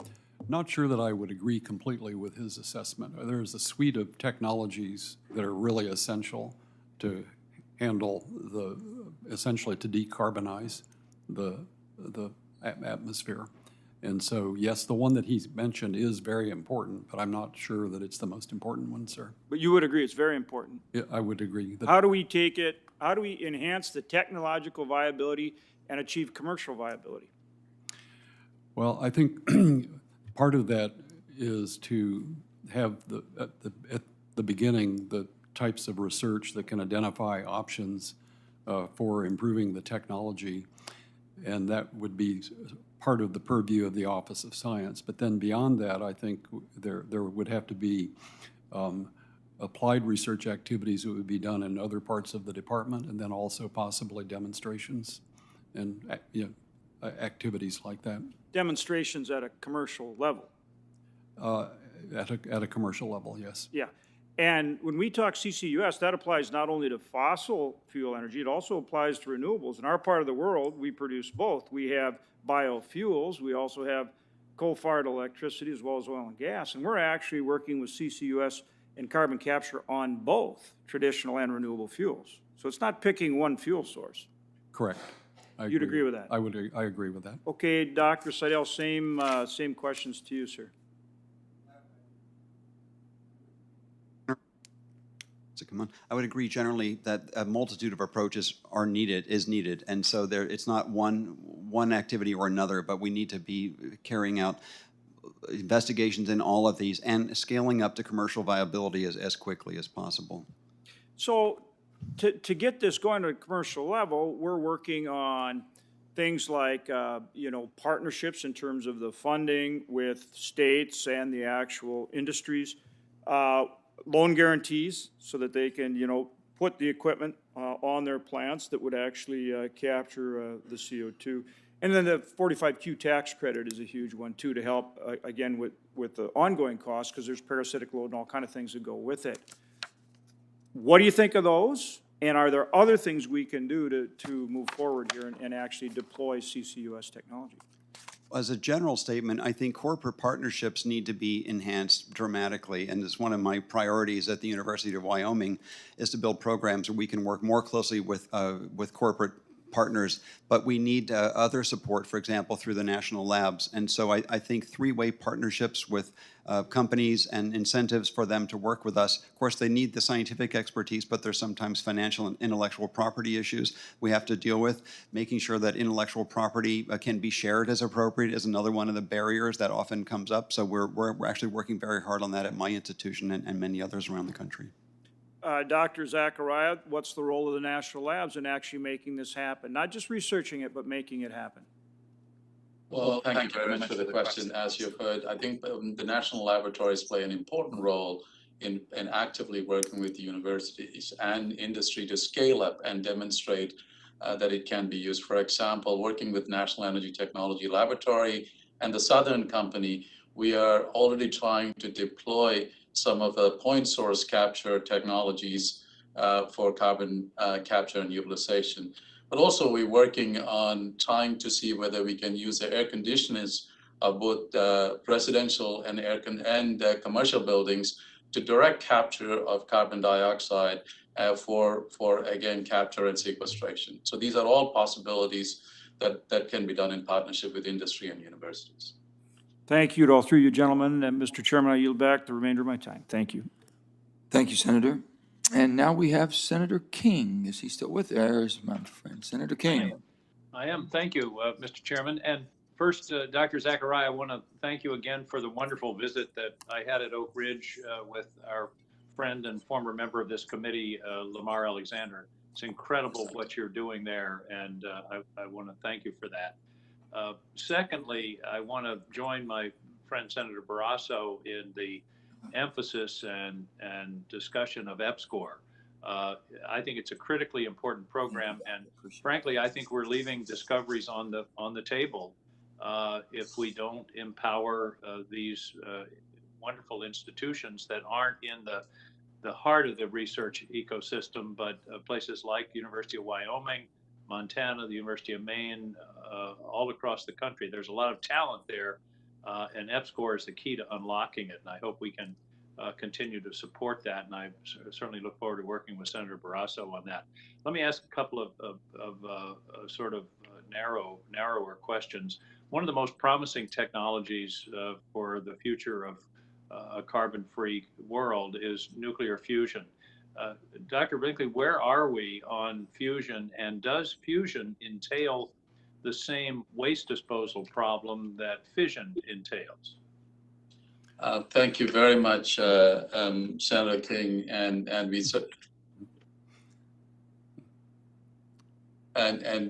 not sure that I would agree completely with his assessment. There's a suite of technologies that are really essential to handle essentially to decarbonize the atmosphere. And so, yes, the one that he's mentioned is very important, but I'm not sure that it's the most important one, sir. But you would agree it's very important. Yeah, I would agree. How do we enhance the technological viability and achieve commercial viability? Well, I think part of that is to have at the beginning the types of research that can identify options for improving the technology, and that would be part of the purview of the Office of Science. But then beyond that, I think there would have to be applied research activities that would be done in other parts of the department, and then also possibly demonstrations and activities like that. Demonstrations at a commercial level. At a commercial level, yes. Yeah. And when we talk CCUS, that applies not only to fossil fuel energy, it also applies to renewables. In our part of the world, we produce both. We have biofuels. We also have coal-fired electricity as well as oil and gas. And we're actually working with CCUS and carbon capture on both traditional and renewable fuels. So it's not picking one fuel source. Correct. You'd agree with that? I agree with that. Okay, Dr. Seidel, same questions to you, sir. I would agree generally that a multitude of approaches is needed, and so it's not one activity or another, but we need to be carrying out investigations in all of these and scaling up to commercial viability as quickly as possible. So to get this going to a commercial level, we're working on things like, partnerships in terms of the funding with states and the actual industries, loan guarantees so that they can, put the equipment on their plants that would actually capture the CO2. And then the 45Q tax credit is a huge one too, to help, again, with the ongoing costs, because there's parasitic load and all kind of things that go with it. What do you think of those? And are there other things we can do to move forward here and actually deploy CCUS technology? As a general statement, I think corporate partnerships need to be enhanced dramatically, and it's one of my priorities at the University of Wyoming is to build programs where we can work more closely with corporate partners, but we need other support, for example, through the national labs. And so I think three-way partnerships with companies and incentives for them to work with us. Of course, they need the scientific expertise, but there's sometimes financial and intellectual property issues we have to deal with. Making sure that intellectual property can be shared as appropriate is another one of the barriers that often comes up. So we're actually working very hard on that at my institution and many others around the country. Dr. Zacharia, what's the role of the national labs in actually making this happen? Not just researching it, but making it happen. Well, thank you very much for the question. As you've heard, I think the national laboratories play an important role in actively working with the universities and industry to scale up and demonstrate that it can be used. For example, working with National Energy Technology Laboratory and the Southern Company, we are already trying to deploy some of the point source capture technologies for carbon capture and utilization. But also we're working on trying to see whether we can use the air conditioners of both residential and commercial buildings to direct capture of carbon dioxide for again, capture and sequestration. So these are all possibilities that can be done in partnership with industry and universities. Thank you to all three of you gentlemen. And Mr. Chairman, I yield back the remainder of my time. Thank you. Thank you, Senator. And now we have Senator King. Is he still with us? There's my friend, Senator King. I am. Thank you, Mr. Chairman. And first, Dr. Zacharia, I want to thank you again for the wonderful visit that I had at Oak Ridge with our friend and former member of this committee, Lamar Alexander. It's incredible what you're doing there, and I want to thank you for that. Secondly, I want to join my friend Senator Barrasso in the emphasis and discussion of EPSCoR. I think it's a critically important program, and frankly, I think we're leaving discoveries on the table if we don't empower these wonderful institutions that aren't in the heart of the research ecosystem, but places like University of Wyoming, Montana, the University of Maine, all across the country. There's a lot of talent there, and EPSCoR is the key to unlocking it, and I hope we can continue to support that, and I certainly look forward to working with Senator Barrasso on that. Let me ask a couple of sort of narrower questions. One of the most promising technologies for the future of a carbon-free world is nuclear fusion. Dr. Binkley, where are we on fusion, and does fusion entail the same waste disposal problem that fission entails? Thank you very much, Senator King, and we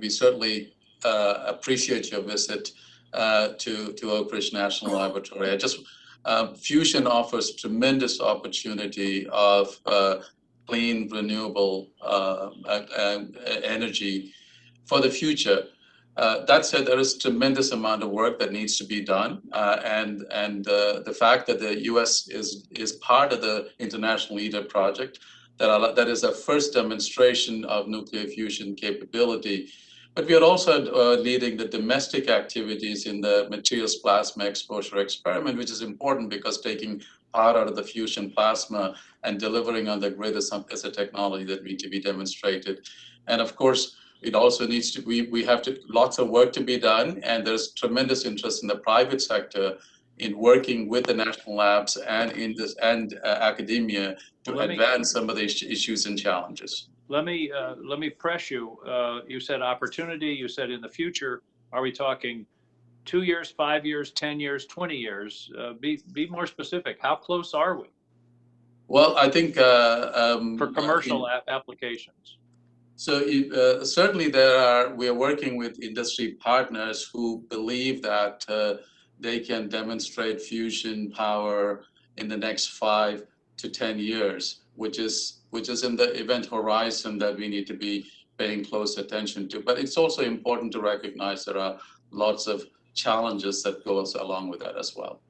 certainly appreciate your visit to Oak Ridge National Laboratory. Fusion offers tremendous opportunity of clean, renewable energy for the future. That said, there is a tremendous amount of work that needs to be done, and the fact that the U.S. is part of the International ITER project, that is a first demonstration of nuclear fusion capability. But we are also leading the domestic activities in the materials plasma exposure experiment, which is important because taking part out of the fusion plasma and delivering on the grid is a technology that needs to be demonstrated. And of course, it also needs to, we have lots of work to be done, and there's tremendous interest in the private sector in working with the national labs and academia to advance some of these issues and challenges. Let me press you. You said opportunity. You said in the future. Are we talking 2 years, 5 years, 10 years, 20 years? Be more specific. How close are we? Well, I think for commercial applications? So certainly we are working with industry partners who believe that they can demonstrate fusion power in the next 5 to 10 years, which is in the event horizon that we need to be paying close attention to. But it's also important to recognize there are lots of challenges that goes along with that as well.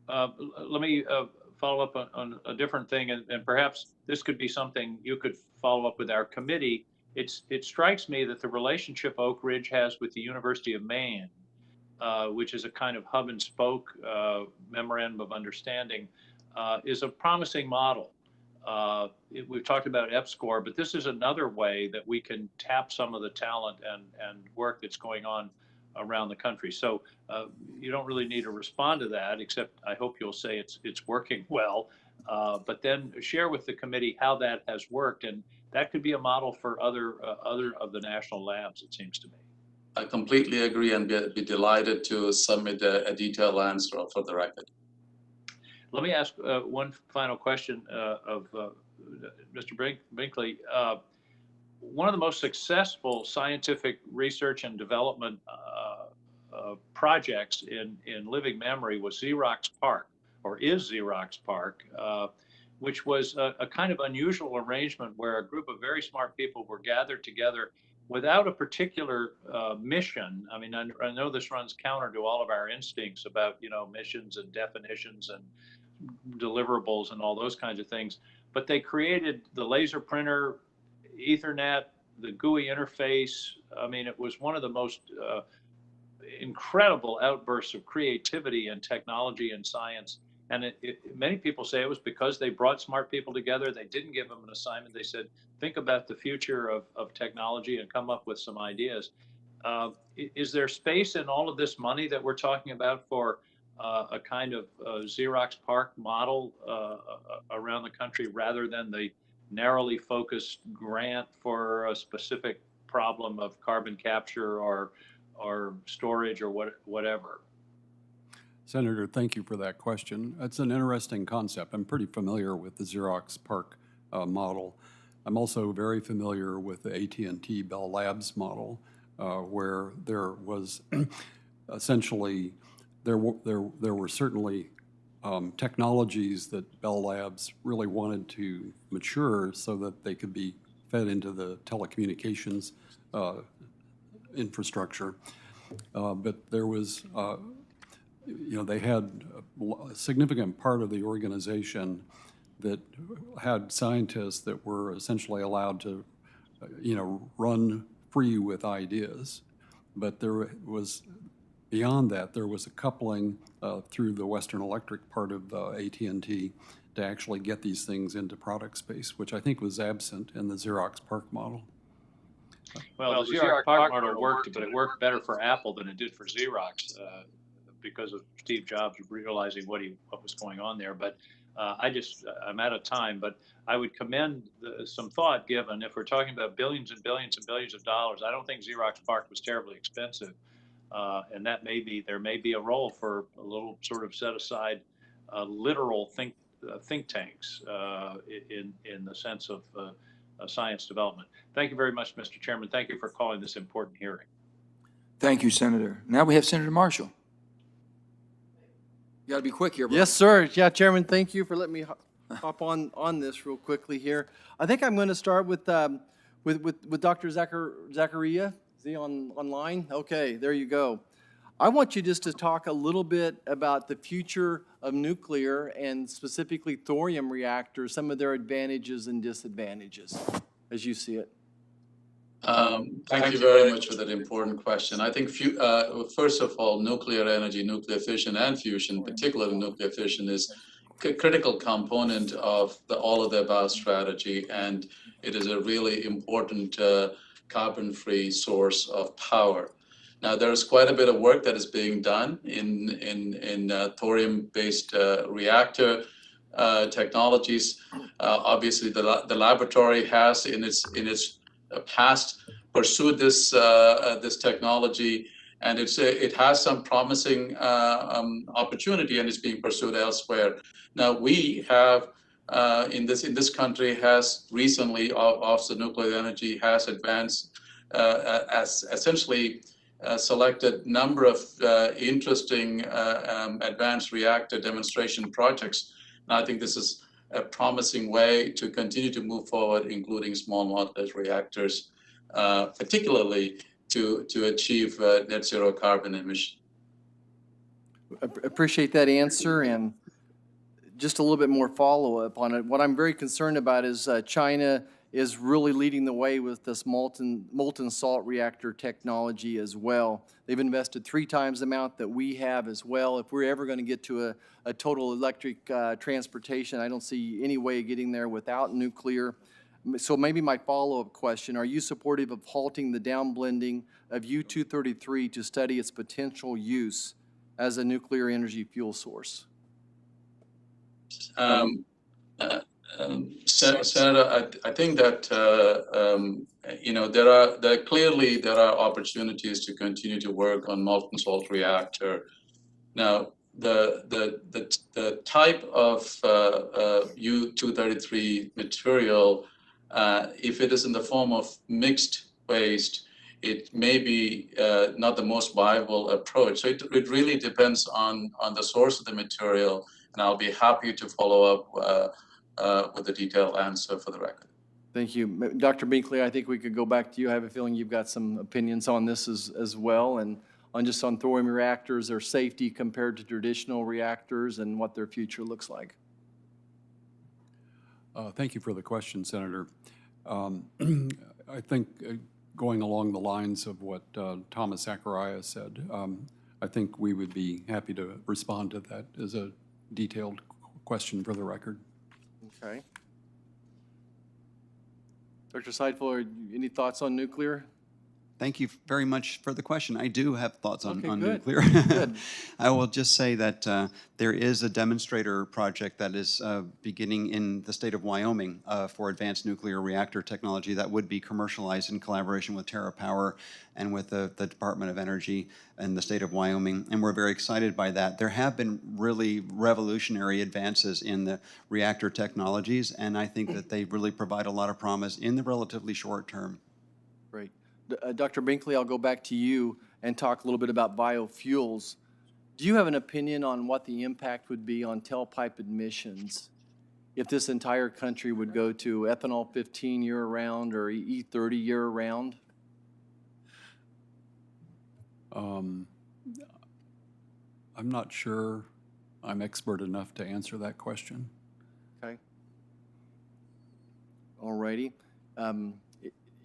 Let me follow up on a different thing, and perhaps this could be something you could follow up with our committee. It strikes me that the relationship Oak Ridge has with the University of Maine, which is a kind of hub and spoke memorandum of understanding, is a promising model. We've talked about EPSCoR, but this is another way that we can tap some of the talent and work that's going on around the country. So you don't really need to respond to that, except I hope you'll say it's working well. But then share with the committee how that has worked, and that could be a model for other of the national labs, it seems to me. I completely agree, and be delighted to submit a detailed answer for the record. Let me ask one final question of Mr. Binkley. One of the most successful scientific research and development projects in living memory was Xerox PARC, or is Xerox PARC, which was a kind of unusual arrangement where a group of very smart people were gathered together without a particular mission. I mean, I know this runs counter to all of our instincts about, missions and definitions and deliverables and all those kinds of things, but they created the laser printer, Ethernet, the GUI interface. I mean, it was one of the most incredible outbursts of creativity and technology and science. And many people say it was because they brought smart people together. They didn't give them an assignment. They said, think about the future of technology and come up with some ideas. Is there space in all of this money that we're talking about for a kind of Xerox PARC model around the country, rather than the narrowly focused grant for a specific problem of carbon capture or storage or whatever? Senator, thank you for that question. It's an interesting concept. I'm pretty familiar with the Xerox PARC model. I'm also very familiar with the AT&T Bell Labs model, where there was essentially, there were certainly technologies that Bell Labs really wanted to mature so that they could be fed into the telecommunications infrastructure. But there was, they had a significant part of the organization that had scientists that were essentially allowed to, run free with ideas. But there was, beyond that, there was a coupling through the Western Electric part of AT&T to actually get these things into product space, which I think was absent in the Xerox PARC model. Well, the Xerox PARC model worked, but it worked better for Apple than it did for Xerox because of Steve Jobs realizing what was going on there. But I'm out of time, but I would commend some thought given. If we're talking about billions and billions and billions of dollars, I don't think Xerox PARC was terribly expensive. And that there may be a role for a little sort of set aside literal think tanks in the sense of science development. Thank you very much, Mr. Chairman. Thank you for calling this important hearing. Thank you, Senator. Now we have Senator Marshall. You got to be quick here, bro. Yes, sir. Yeah, Chairman, thank you for letting me hop on this real quickly here. I think I'm going to start with Dr. Zacharia. Is he online? Okay, there you go. I want you just to talk a little bit about the future of nuclear and specifically thorium reactors, some of their advantages and disadvantages as you see it. Thank you very much for that important question. I think, first of all, nuclear energy, nuclear fission and fusion, particularly nuclear fission, is a critical component of all of the above strategy, and it is a really important carbon-free source of power. Now, there's quite a bit of work that is being done in thorium-based reactor technologies. Obviously, the laboratory has in its past pursued this technology, and it has some promising opportunity, and it's being pursued elsewhere. Now, we have in this country has recently, Office of Nuclear Energy has advanced, as essentially selected number of interesting advanced reactor demonstration projects. And I think this is a promising way to continue to move forward, including small modular reactors, particularly to achieve net zero carbon emission. Appreciate that answer, and just a little bit more follow-up on it. What I'm very concerned about is China is really leading the way with this molten salt reactor technology as well. They've invested 3 times the amount that we have as well. If we're ever going to get to a total electric transportation, I don't see any way of getting there without nuclear. So maybe my follow-up question, are you supportive of halting the downblending of U-233 to study its potential use as a nuclear energy fuel source? Senator, I think that you know there are opportunities to continue to work on molten salt reactor. Now the type of U-233 material, if it is in the form of mixed waste, it may be not the most viable approach. So it really depends on the source of the material, and I'll be happy to follow up with a detailed answer for the record. Thank you. Dr. Binkley, I think we could go back to you. I have a feeling you've got some opinions on this as well, and on thorium reactors, their safety compared to traditional reactors and what their future looks like. Thank you for the question, Senator. I think going along the lines of what Thomas Zacharia said, I think we would be happy to respond to that as a detailed question for the record. Okay. Dr. Seidel, any thoughts on nuclear? Thank you very much for the question. I do have thoughts on good. nuclear. Good. I will just say that there is a demonstrator project that is beginning in the state of Wyoming for advanced nuclear reactor technology that would be commercialized in collaboration with TerraPower and with the Department of Energy in the state of Wyoming, and we're very excited by that. There have been really revolutionary advances in the reactor technologies, and I think that they really provide a lot of promise in the relatively short term. Great. Dr. Binkley, I'll go back to you and talk a little bit about biofuels. Do you have an opinion on what the impact would be on tailpipe emissions if this entire country would go to ethanol 15 year-round or E30 year-round? I'm not sure I'm expert enough to answer that question. Okay. All righty.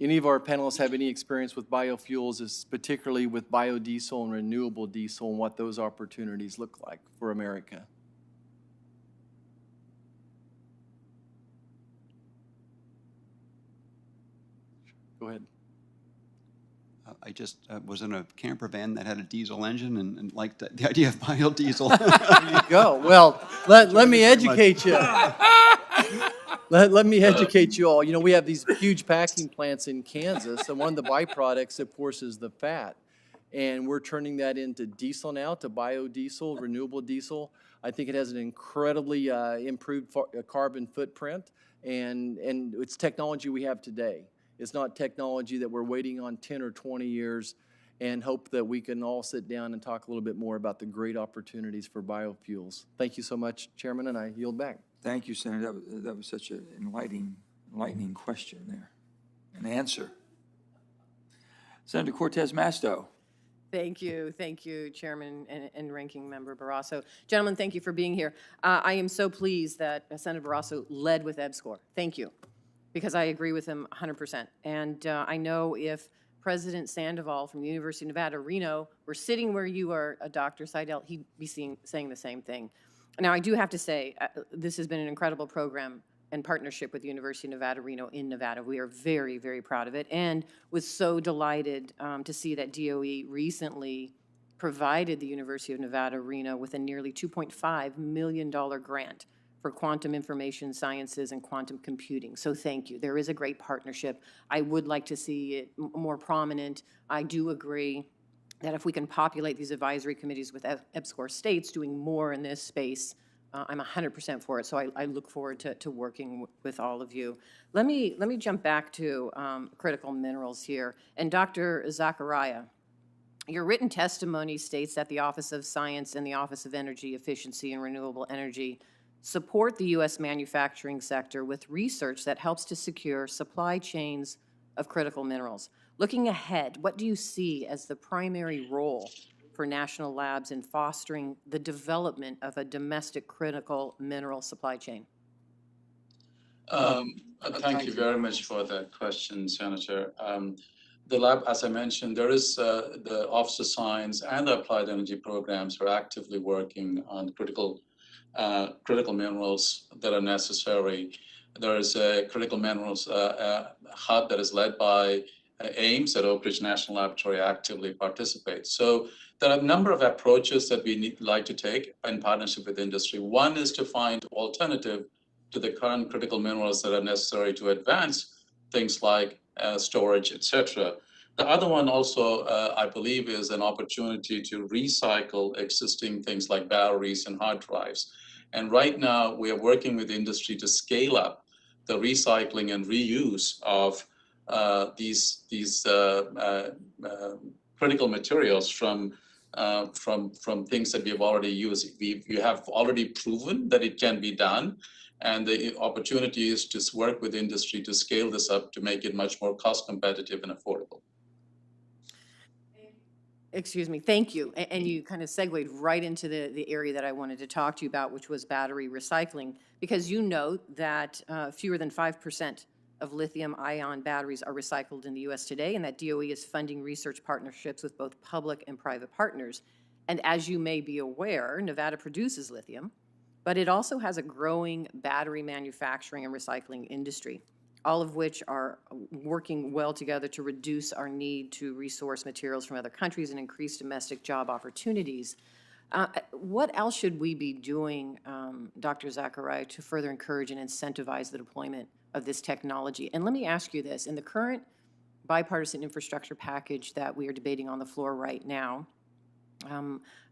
Any of our panelists have any experience with biofuels, particularly with biodiesel and renewable diesel, and what those opportunities look like for America? Go ahead. I just was in a camper van that had a diesel engine and liked the idea of biodiesel. There you go. Well, let me educate you. Let me educate you all. You know, we have these huge packing plants in Kansas, and one of the byproducts, of course, is the fat. And we're turning that into diesel now, to biodiesel, renewable diesel. I think it has an incredibly improved carbon footprint, and it's technology we have today. It's not technology that we're waiting on 10 or 20 years and hope that we can all sit down and talk a little bit more about the great opportunities for biofuels. Thank you so much, Chairman, and I yield back. Thank you, Senator. That was such an enlightening question there, an answer. Senator Cortez Masto. Thank you, Chairman and Ranking Member Barrasso. Gentlemen, thank you for being here. I am so pleased that Senator Barrasso led with EBSCOR. Thank you, because I agree with him 100%. And I know if President Sandoval from the University of Nevada, Reno, were sitting where you are, Dr. Seidel, he'd be saying the same thing. Now, I do have to say, this has been an incredible program in partnership with the University of Nevada, Reno in Nevada. We are very, very proud of it, and was so delighted to see that DOE recently provided the University of Nevada, Reno with a nearly $2.5 million grant for quantum information sciences and quantum computing. So thank you. There is a great partnership. I would like to see it more prominent. I do agree that if we can populate these advisory committees with EBSCOR states doing more in this space, I'm 100% for it, so I look forward to working with all of you. Let me jump back to critical minerals here. And Dr. Zacharia, your written testimony states that the Office of Science and the Office of Energy Efficiency and Renewable Energy support the U.S. manufacturing sector with research that helps to secure supply chains of critical minerals. Looking ahead, what do you see as the primary role for national labs in fostering the development of a domestic critical mineral supply chain? Thank you very much for that question, Senator. The lab, as I mentioned, there is the Office of Science and the Applied Energy programs are actively working on critical minerals that are necessary. There is a critical minerals hub that is led by Ames at Oak Ridge National Laboratory actively participates. So there are a number of approaches that we like to take in partnership with industry. One is to find alternative to the current critical minerals that are necessary to advance things like storage, etc. The other one also, I believe, is an opportunity to recycle existing things like batteries and hard drives. And right now, we are working with industry to scale up the recycling and reuse of these critical materials from things that we have already used. We have already proven that it can be done, and the opportunity is to work with industry to scale this up to make it much more cost competitive and affordable. Excuse me, thank you. And you kind of segued right into the area that I wanted to talk to you about, which was battery recycling, because you know that fewer than 5% of lithium-ion batteries are recycled in the U.S. today, and that DOE is funding research partnerships with both public and private partners. And as you may be aware, Nevada produces lithium, but it also has a growing battery manufacturing and recycling industry, all of which are working well together to reduce our need to resource materials from other countries and increase domestic job opportunities. What else should we be doing, Dr. Zacharia, to further encourage and incentivize the deployment of this technology? And let me ask you this. In the current bipartisan infrastructure package that we are debating on the floor right now,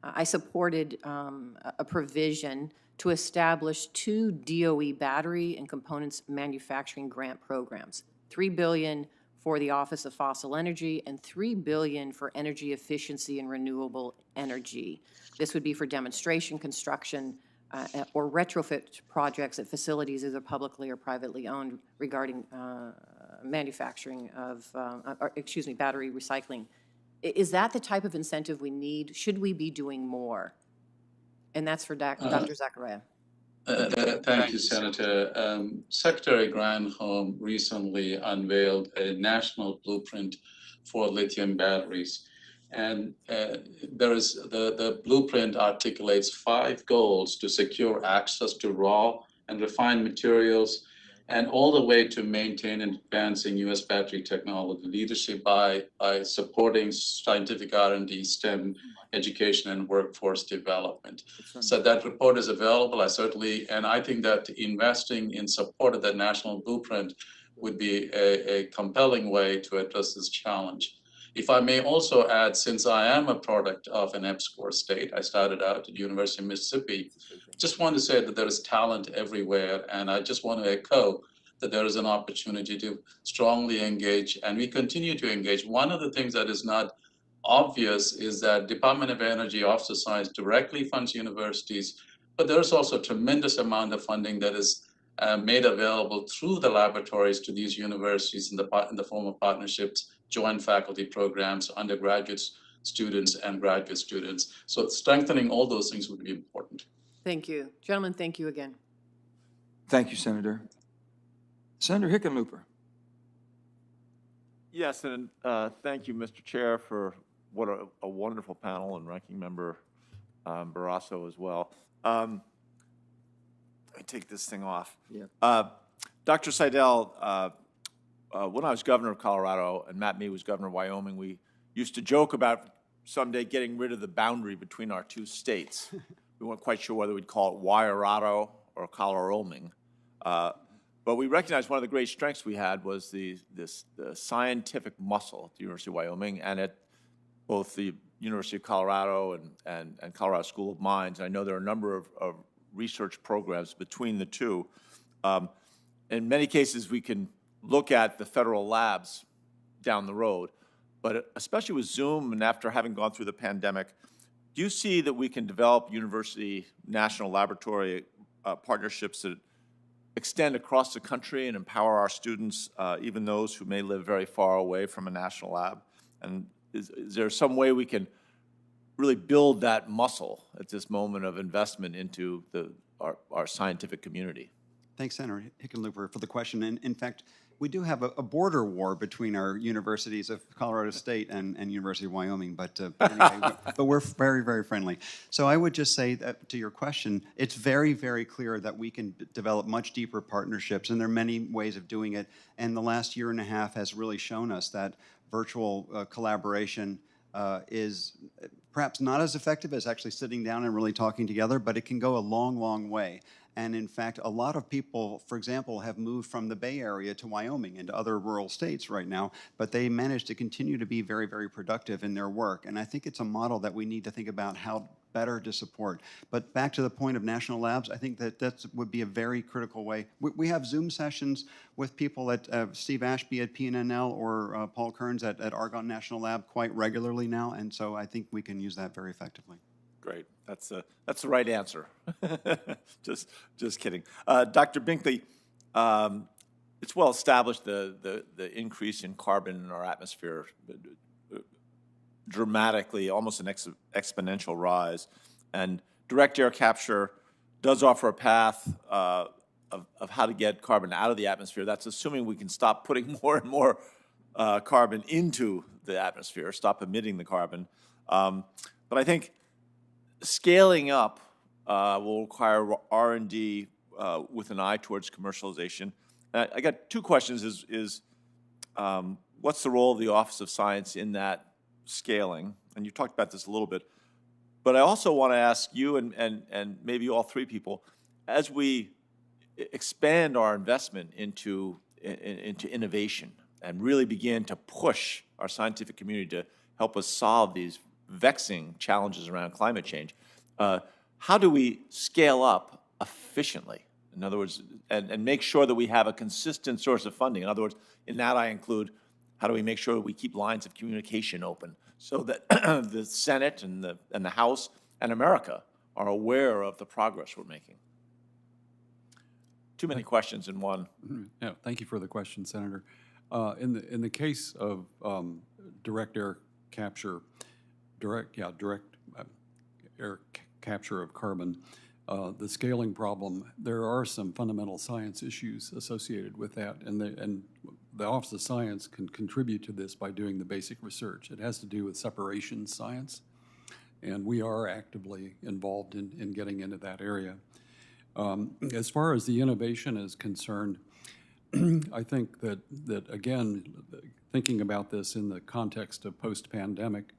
I supported a provision to establish 2 DOE battery and components manufacturing grant programs, $3 billion for the Office of Fossil Energy and $3 billion for energy efficiency and renewable energy. This would be for demonstration, construction, or retrofit projects at facilities either publicly or privately owned regarding manufacturing of, battery recycling. Is that the type of incentive we need? Should we be doing more? And that's for Dr. Zacharia. Thank you, Senator. Secretary Granholm recently unveiled a national blueprint for lithium batteries. And there is the blueprint articulates 5 goals to secure access to raw and refined materials, and all the way to maintain and advancing U.S. battery technology leadership by supporting scientific R&D, STEM education, and workforce development. So that report is available. I think that investing in support of that national blueprint would be a compelling way to address this challenge. If I may also add, since I am a product of an EPSCoR state, I started out at University of Mississippi, just want to say that there is talent everywhere, and I just want to echo that there is an opportunity to strongly engage, and we continue to engage. One of the things that is not obvious is that Department of Energy, Office of Science directly funds universities, but there's also a tremendous amount of funding that is made available through the laboratories to these universities in the form of partnerships, joint faculty programs, undergraduate students and graduate students. So strengthening all those things would be important. Thank you. Gentlemen, thank you again. Thank you, Senator. Senator Hickenlooper. Yes, and thank you, Mr. Chair, for what a wonderful panel, and Ranking Member Barrasso as well. Let me take this thing off. Yeah. Dr. Seidel, when I was governor of Colorado and Matt Mee was governor of Wyoming, we used to joke about someday getting rid of the boundary between our 2 states. We weren't quite sure whether we'd call it Wyrorado or Coloroming. But we recognized one of the great strengths we had was the scientific muscle at the University of Wyoming and at both the University of Colorado and Colorado School of Mines. I know there are a number of research programs between the two. In many cases, we can look at the federal labs down the road, but especially with Zoom and after having gone through the pandemic, do you see that we can develop university national laboratory partnerships that extend across the country and empower our students, even those who may live very far away from a national lab? And is there some way we can really build that muscle at this moment of investment into our scientific community? Thanks, Senator Hickenlooper, for the question. And in fact, we do have a border war between our universities of Colorado State and University of Wyoming, but anyway, but we're very, very friendly. So I would just say that to your question, it's very, very clear that we can develop much deeper partnerships, and there are many ways of doing it. And the last year and a half has really shown us that virtual collaboration is perhaps not as effective as actually sitting down and really talking together, but it can go a long, long way. And in fact, a lot of people, for example, have moved from the Bay Area to Wyoming and to other rural states right now, but they manage to continue to be very, very productive in their work. And I think it's a model that we need to think about how better to support. But back to the point of national labs, I think that would be a very critical way. We have Zoom sessions with people at Steve Ashby at PNNL or Paul Kearns at Argonne National Lab quite regularly now, and so I think we can use that very effectively. Great. That's the right answer. just kidding. Dr. Binkley, it's well established the increase in carbon in our atmosphere dramatically, almost an exponential rise. And direct air capture does offer a path of how to get carbon out of the atmosphere. That's assuming we can stop putting more and more carbon into the atmosphere, stop emitting the carbon. But I think scaling up will require R&D with an eye towards commercialization. I got two questions. What's the role of the Office of Science in that scaling? And you talked about this a little bit. But I also want to ask you and maybe all three people, as we expand our investment into innovation and really begin to push our scientific community to help us solve these vexing challenges around climate change, how do we scale up efficiently? In other words, and make sure that we have a consistent source of funding. In other words, in that I include, how do we make sure that we keep lines of communication open so that the Senate and the House and America are aware of the progress we're making? Too many questions in one. Yeah, thank you for the question, Senator. In the case of direct air capture, direct air capture of carbon, the scaling problem, there are some fundamental science issues associated with that, and the Office of Science can contribute to this by doing the basic research. It has to do with separation science, and we are actively involved in getting into that area. As far as the innovation is concerned, I think that again, thinking about this in the context of post-pandemic,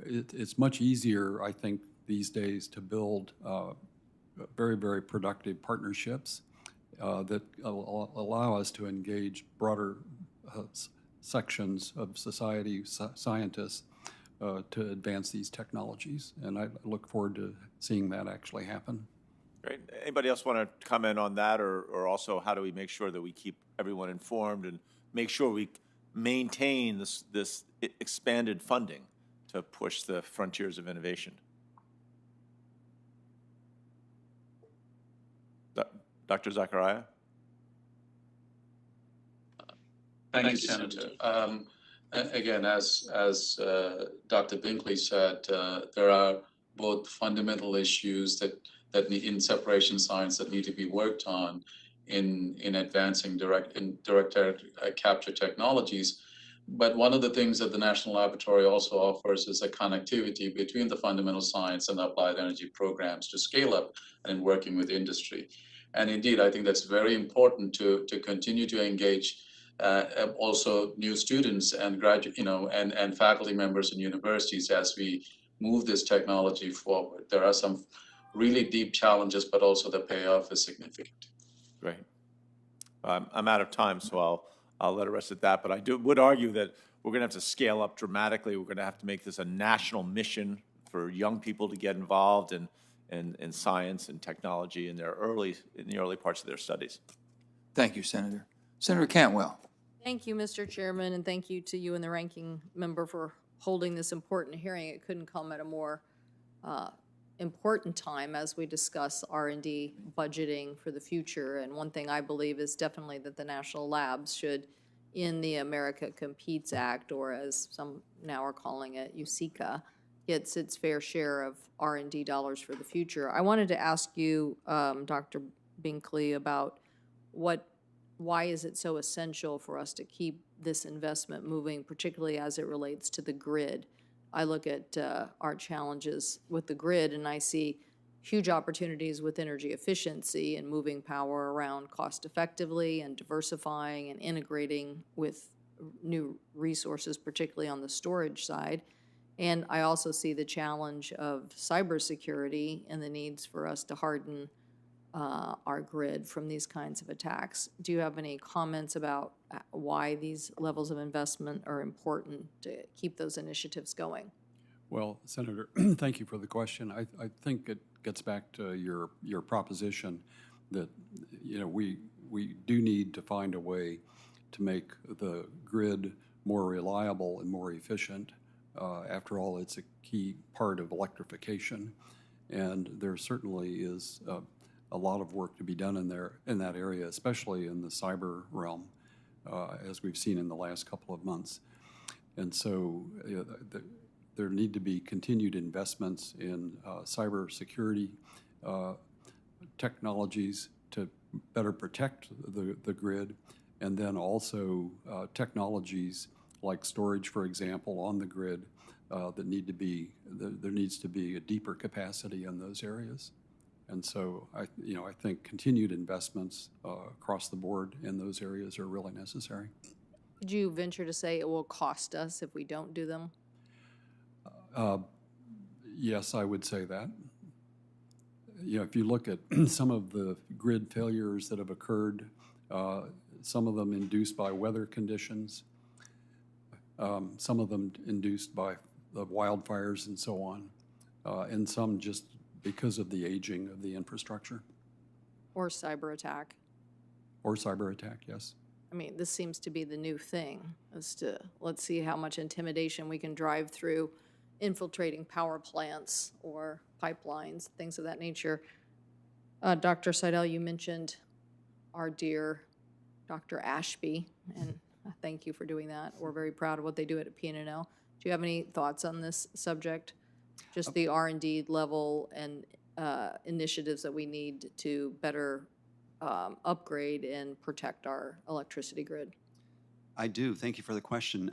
it's much easier, I think, these days to build very, very productive partnerships that allow us to engage broader sections of society, scientists, to advance these technologies. And I look forward to seeing that actually happen. Great. Anybody else want to comment on that, or also how do we make sure that we keep everyone informed and make sure we maintain this expanded funding to push the frontiers of innovation? Dr. Zacharia? Thank you, Senator. Again, as Dr. Binkley said, there are both fundamental issues that in separation science that need to be worked on in advancing direct air capture technologies. But one of the things that the National Laboratory also offers is a connectivity between the fundamental science and applied energy programs to scale up and in working with industry. And indeed, I think that's very important to continue to engage also new students and graduate, and faculty members in universities as we move this technology forward. There are some really deep challenges, but also the payoff is significant. Great. I'm out of time, so I'll let it rest at that. But I would argue that we're going to have to scale up dramatically. We're going to have to make this a national mission for young people to get involved in science and technology in the early parts of their studies. Thank you, Senator. Senator Cantwell. Thank you, Mr. Chairman, and thank you to you and the ranking member for holding this important hearing. It couldn't come at a more important time as we discuss R&D budgeting for the future. And one thing I believe is definitely that the national labs should, in the America Competes Act, or as some now are calling it, USICA, gets its fair share of R&D dollars for the future. I wanted to ask you, Dr. Binkley, about why is it so essential for us to keep this investment moving, particularly as it relates to the grid? I look at our challenges with the grid, and I see huge opportunities with energy efficiency and moving power around cost effectively and diversifying and integrating with new resources, particularly on the storage side. And I also see the challenge of cybersecurity and the needs for us to harden our grid from these kinds of attacks. Do you have any comments about why these levels of investment are important to keep those initiatives going? Well, Senator, thank you for the question. I think it gets back to your proposition that, you know, we do need to find a way to make the grid more reliable and more efficient. After all, it's a key part of electrification, and there certainly is a lot of work to be done in that area, especially in the cyber realm, as we've seen in the last couple of months. And so there need to be continued investments in cybersecurity technologies to better protect the grid, and then also technologies like storage, for example, on the grid that need to be, there needs to be a deeper capacity in those areas. And so I think continued investments across the board in those areas are really necessary. Could you venture to say it will cost us if we don't do them? Yes, I would say that. You know, if you look at some of the grid failures that have occurred, some of them induced by weather conditions, some of them induced by the wildfires and so on, and some just because of the aging of the infrastructure. Or cyber attack? Or cyber attack, yes. I mean, this seems to be the new thing, as to let's see how much intimidation we can drive through infiltrating power plants or pipelines, things of that nature. Dr. Seidel, you mentioned our dear Dr. Ashby, and thank you for doing that. We're very proud of what they do at PNNL. Do you have any thoughts on this subject? Just the R&D level and initiatives that we need to better upgrade and protect our electricity grid? I do. Thank you for the question.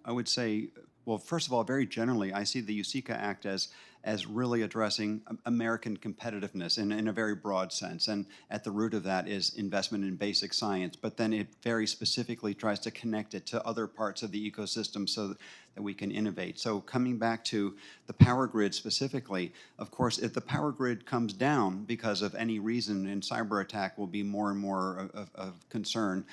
I would say, well, first of all, very generally, I see the USICA Act as really addressing American competitiveness in a very broad sense. And at the root of that is investment in basic science. But then it very specifically tries to connect it to other parts of the ecosystem so that we can innovate. So coming back to the power grid specifically, of course, if the power grid comes down because of any reason, and cyber attack will be more and more of concern,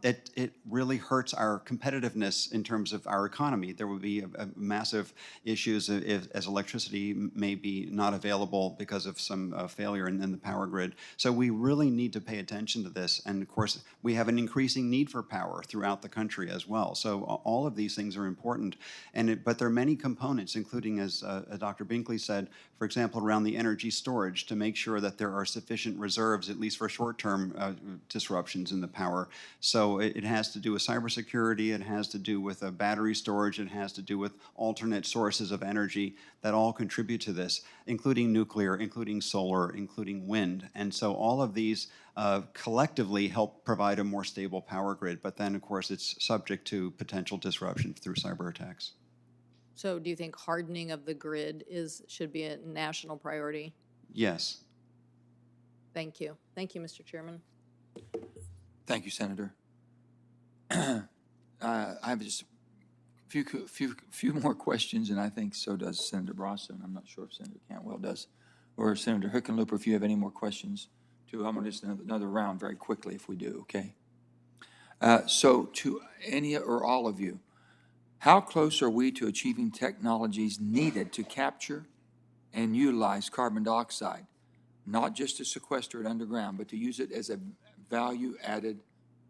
it really hurts our competitiveness in terms of our economy. There will be massive issues as electricity may be not available because of some failure in the power grid. So we really need to pay attention to this. And of course, we have an increasing need for power throughout the country as well. So all of these things are important. But there are many components, including, as Dr. Binkley said, for example, around the energy storage to make sure that there are sufficient reserves, at least for short-term disruptions in the power. So it has to do with cybersecurity, it has to do with battery storage, it has to do with alternate sources of energy that all contribute to this, including nuclear, including solar, including wind. And so all of these collectively help provide a more stable power grid. But then, of course, it's subject to potential disruption through cyber attacks. So do you think hardening of the grid should be a national priority? Yes. Thank you. Thank you, Mr. Chairman. Thank you, Senator. I have just a few more questions, and I think so does Senator Barrasso, and I'm not sure if Senator Cantwell does, or Senator Hickenlooper, if you have any more questions. I'm going to just another round very quickly if we do, okay? So to any or all of you, how close are we to achieving technologies needed to capture and utilize carbon dioxide, not just to sequester it underground, but to use it as a value-added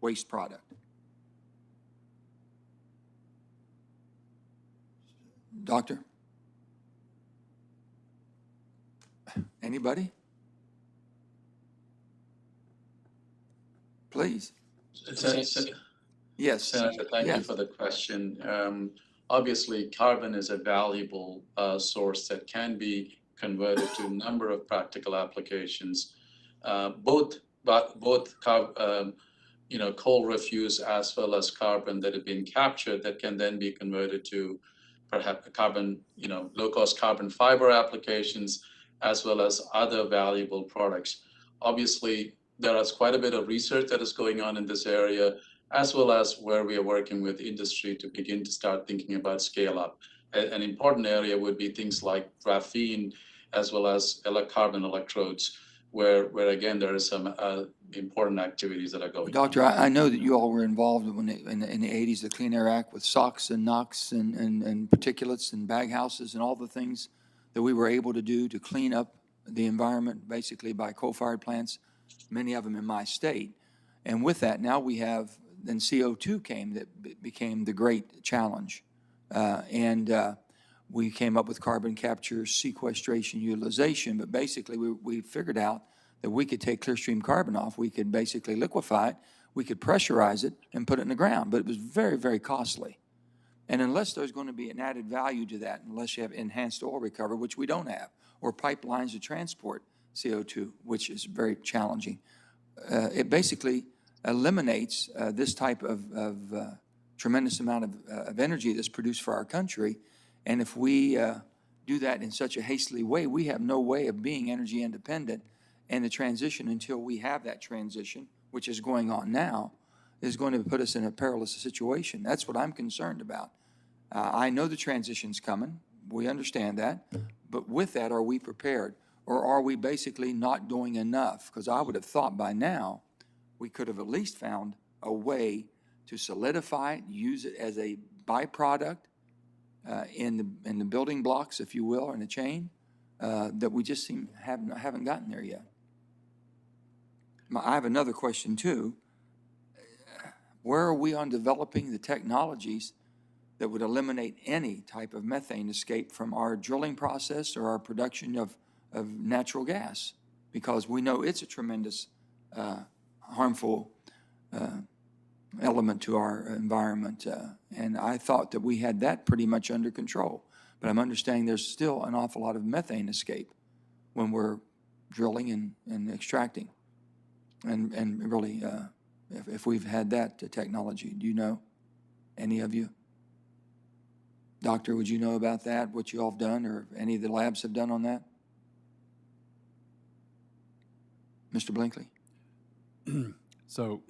waste product. Doctor? Anybody? Please. Yes. Senator, thank you Yes. for the question. Obviously, carbon is a valuable source that can be converted to a number of practical applications, both coal refuse as well as carbon that have been captured that can then be converted to perhaps carbon, low-cost carbon fiber applications, as well as other valuable products. Obviously, there is quite a bit of research that is going on in this area, as well as where we are working with industry to begin to start thinking about scale up. An important area would be things like graphene, as well as carbon electrodes, where again, there is some important activities that are going on. Doctor, I know that you all were involved in the 80s, the Clean Air Act with SOx and NOx and particulates and baghouses and all the things that we were able to do to clean up the environment, basically by coal-fired plants, many of them in my state. And with that, now we have, then CO2 came that became the great challenge. We came up with carbon capture, sequestration, utilization, but basically we figured out that we could take Clearstream carbon off, we could basically liquefy it, we could pressurize it and put it in the ground, but it was very, very costly. And unless there's going to be an added value to that, unless you have enhanced oil recovery, which we don't have, or pipelines to transport CO2, which is very challenging, it basically eliminates this type of tremendous amount of energy that's produced for our country. And if we do that in such a hastily way, we have no way of being energy independent. And the transition, until we have that transition, which is going on now, is going to put us in a perilous situation. That's what I'm concerned about. I know the transition's coming. We understand that. But with that, are we prepared? Or are we basically not doing enough? Because I would have thought by now we could have at least found a way to solidify it, use it as a byproduct in the building blocks, if you will, in the chain, that we just haven't gotten there yet. I have another question too. Where are we on developing the technologies that would eliminate any type of methane escape from our drilling process or our production of natural gas? Because we know it's a tremendous harmful element to our environment. And I thought that we had that pretty much under control. But I'm understanding there's still an awful lot of methane escape when we're drilling and extracting. And really, if we've had that technology, do you know, any of you? Doctor, would you know about that, what you all have done, or any of the labs have done on that? Mr. Binkley? So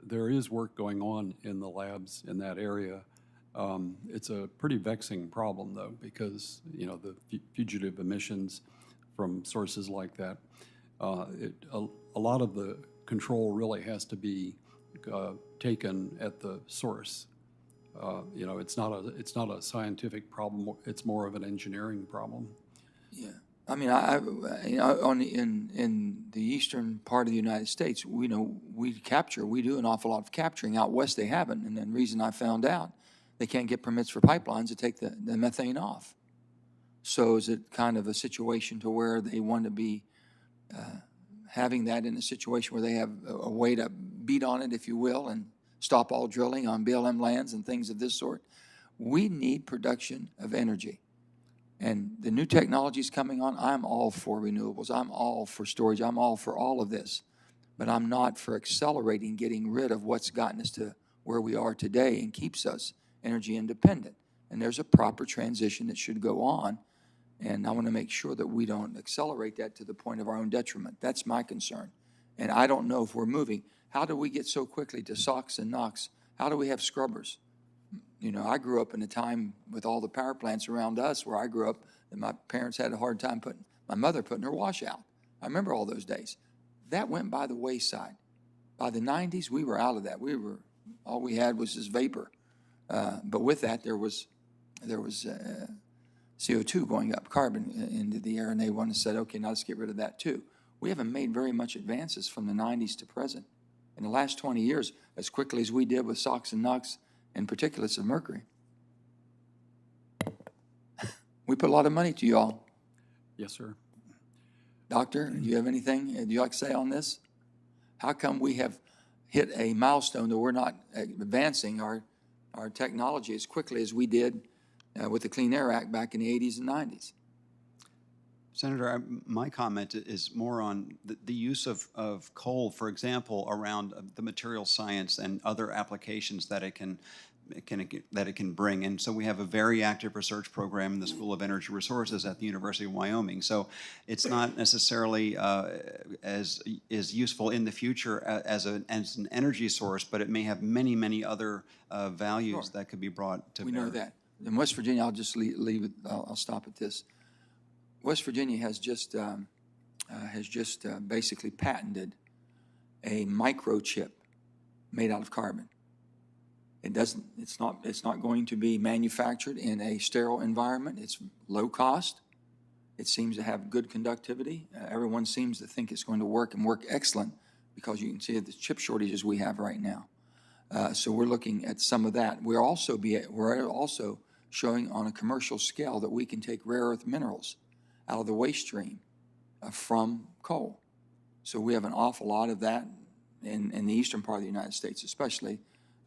there is work going on in the labs in that area. It's a pretty vexing problem, though, because, the fugitive emissions from sources like that, a lot of the control really has to be taken at the source. It's not a scientific problem. It's more of an engineering problem. Yeah. I mean, in the eastern part of the United States, we do an awful lot of capturing. Out west, they haven't. And the reason I found out, they can't get permits for pipelines to take the methane off. So is it kind of a situation to where they want to be having that in a situation where they have a way to beat on it, if you will, and stop all drilling on BLM lands and things of this sort? We need production of energy. And the new technologies coming on, I'm all for renewables. I'm all for storage. I'm all for all of this. But I'm not for accelerating, getting rid of what's gotten us to where we are today and keeps us energy independent. And there's a proper transition that should go on. And I want to make sure that we don't accelerate that to the point of our own detriment. That's my concern. And I don't know if we're moving. How do we get so quickly to SOx and NOx? How do we have scrubbers? I grew up in a time with all the power plants around us where I grew up, and my parents had a hard time my mother putting her wash out. I remember all those days. That went by the wayside. By the 90s, we were out of that. All we had was this vapor. But with that, there was CO2 going up, carbon into the air, and they want to say, okay, now let's get rid of that too. We haven't made very much advances from the 90s to present. In the last 20 years, as quickly as we did with SOx and NOx and particulates of mercury. We put a lot of money to you all. Yes, sir. Doctor, do you have anything you like to say on this? How come we have hit a milestone that we're not advancing our technology as quickly as we did with the Clean Air Act back in the 80s and 90s? Senator, my comment is more on the use of coal, for example, around the material science and other applications that it can bring. And so we have a very active research program in the School of Energy Resources at the University of Wyoming. So it's not necessarily as useful in the future as an energy source, but it may have many, many other values that could be brought to bear. We know that. In West Virginia, I'll just leave it. I'll stop at this. West Virginia has just basically patented a microchip made out of carbon. It's not going to be manufactured in a sterile environment. It's low cost. It seems to have good conductivity. Everyone seems to think it's going to work and work excellent because you can see the chip shortages we have right now. So we're looking at some of that. We're also showing on a commercial scale that we can take rare earth minerals out of the waste stream from coal. So we have an awful lot of that in the eastern part of the United States especially,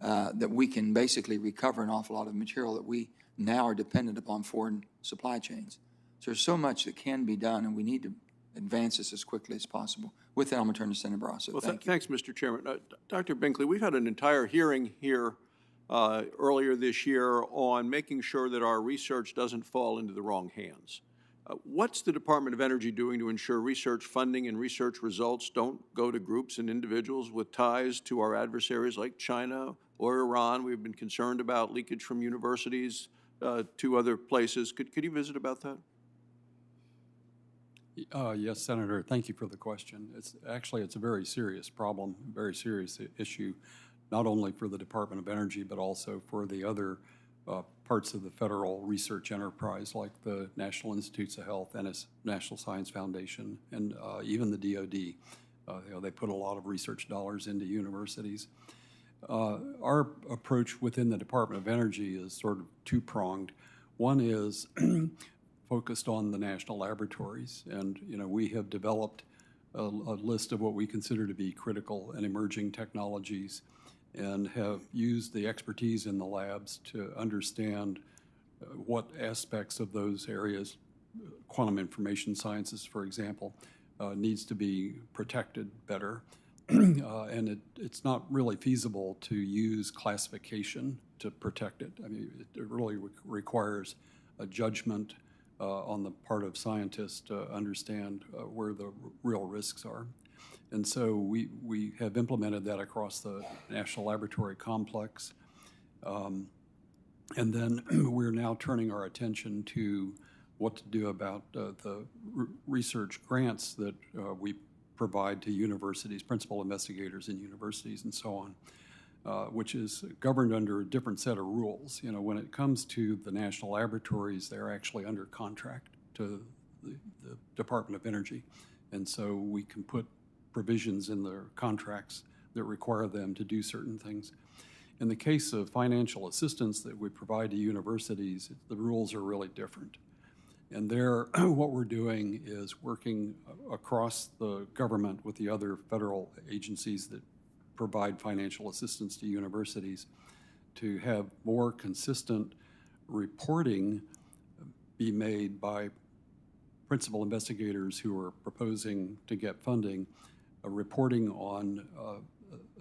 that we can basically recover an awful lot of material that we now are dependent upon foreign supply chains. So there's so much that can be done, and we need to advance this as quickly as possible. With that, I'm going to turn to Senator Barrasso. Well, Thank you. thanks, Mr. Chairman. Dr. Binkley, we've had an entire hearing here earlier this year on making sure that our research doesn't fall into the wrong hands. What's the Department of Energy doing to ensure research funding and research results don't go to groups and individuals with ties to our adversaries like China or Iran? We've been concerned about leakage from universities to other places. Could you visit about that? Yes, Senator, thank you for the question. It's a very serious problem, very serious issue, not only for the Department of Energy, but also for the other parts of the federal research enterprise, like the National Institutes of Health and its National Science Foundation, and even the DoD. They put a lot of research dollars into universities. Our approach within the Department of Energy is sort of two-pronged. One is focused on the national laboratories, and we have developed a list of what we consider to be critical and emerging technologies, and have used the expertise in the labs to understand what aspects of those areas, quantum information sciences, for example, needs to be protected better. And it's not really feasible to use classification to protect it. I mean, it really requires a judgment on the part of scientists to understand where the real risks are. And so we have implemented that across the National Laboratory Complex. And then we're now turning our attention to what to do about the research grants that we provide to universities, principal investigators in universities and so on, which is governed under a different set of rules. When it comes to the national laboratories, they're actually under contract to the Department of Energy. And so we can put provisions in their contracts that require them to do certain things. In the case of financial assistance that we provide to universities, the rules are really different. And there, what we're doing is working across the government with the other federal agencies that provide financial assistance to universities to have more consistent reporting be made by principal investigators who are proposing to get funding, reporting on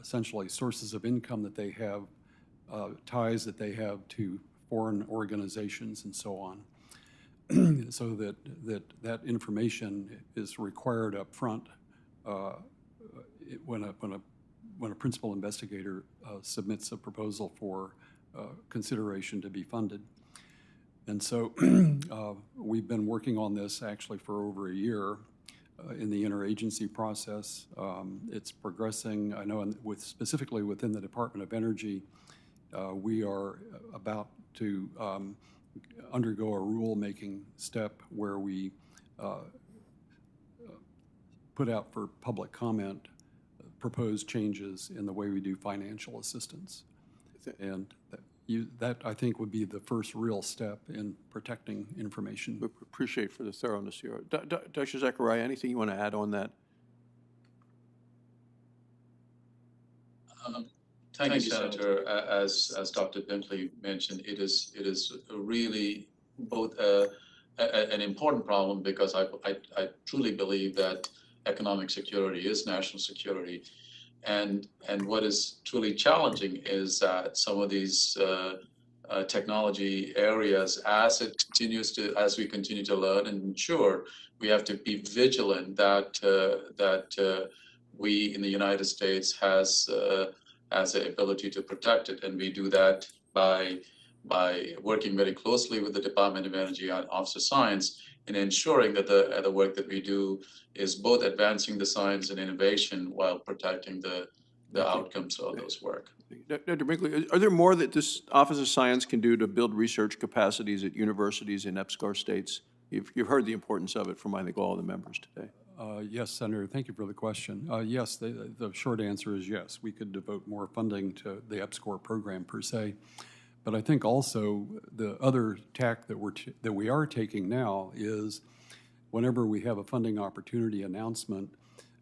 essentially sources of income that they have, ties that they have to foreign organizations and so on, so that information is required up front when a principal investigator submits a proposal for consideration to be funded. And so we've been working on this actually for over a year in the interagency process. It's progressing. I know specifically within the Department of Energy, we are about to undergo a rulemaking step where we put out for public comment proposed changes in the way we do financial assistance. And that, I think, would be the first real step in protecting information. We appreciate for the thoroughness here. Dr. Zacharia, anything you want to add on that? Thank you, Senator. As Dr. Binkley mentioned, it is really both an important problem because I truly believe that economic security is national security. And what is truly challenging is that some of these technology areas, as we continue to learn and mature, we have to be vigilant that we in the United States has the ability to protect it, and we do that by working very closely with the Department of Energy and Office of Science in ensuring that the work that we do is both advancing the science and innovation while protecting the outcomes of those work. Dr. Binkley, are there more that this Office of Science can do to build research capacities at universities in EPSCoR states? You've heard the importance of it from, I think, all the members today. Yes, Senator, thank you for the question. Yes, the short answer is yes. We could devote more funding to the EPSCoR program per se. But I think also the other tack that we are taking now is whenever we have a funding opportunity announcement,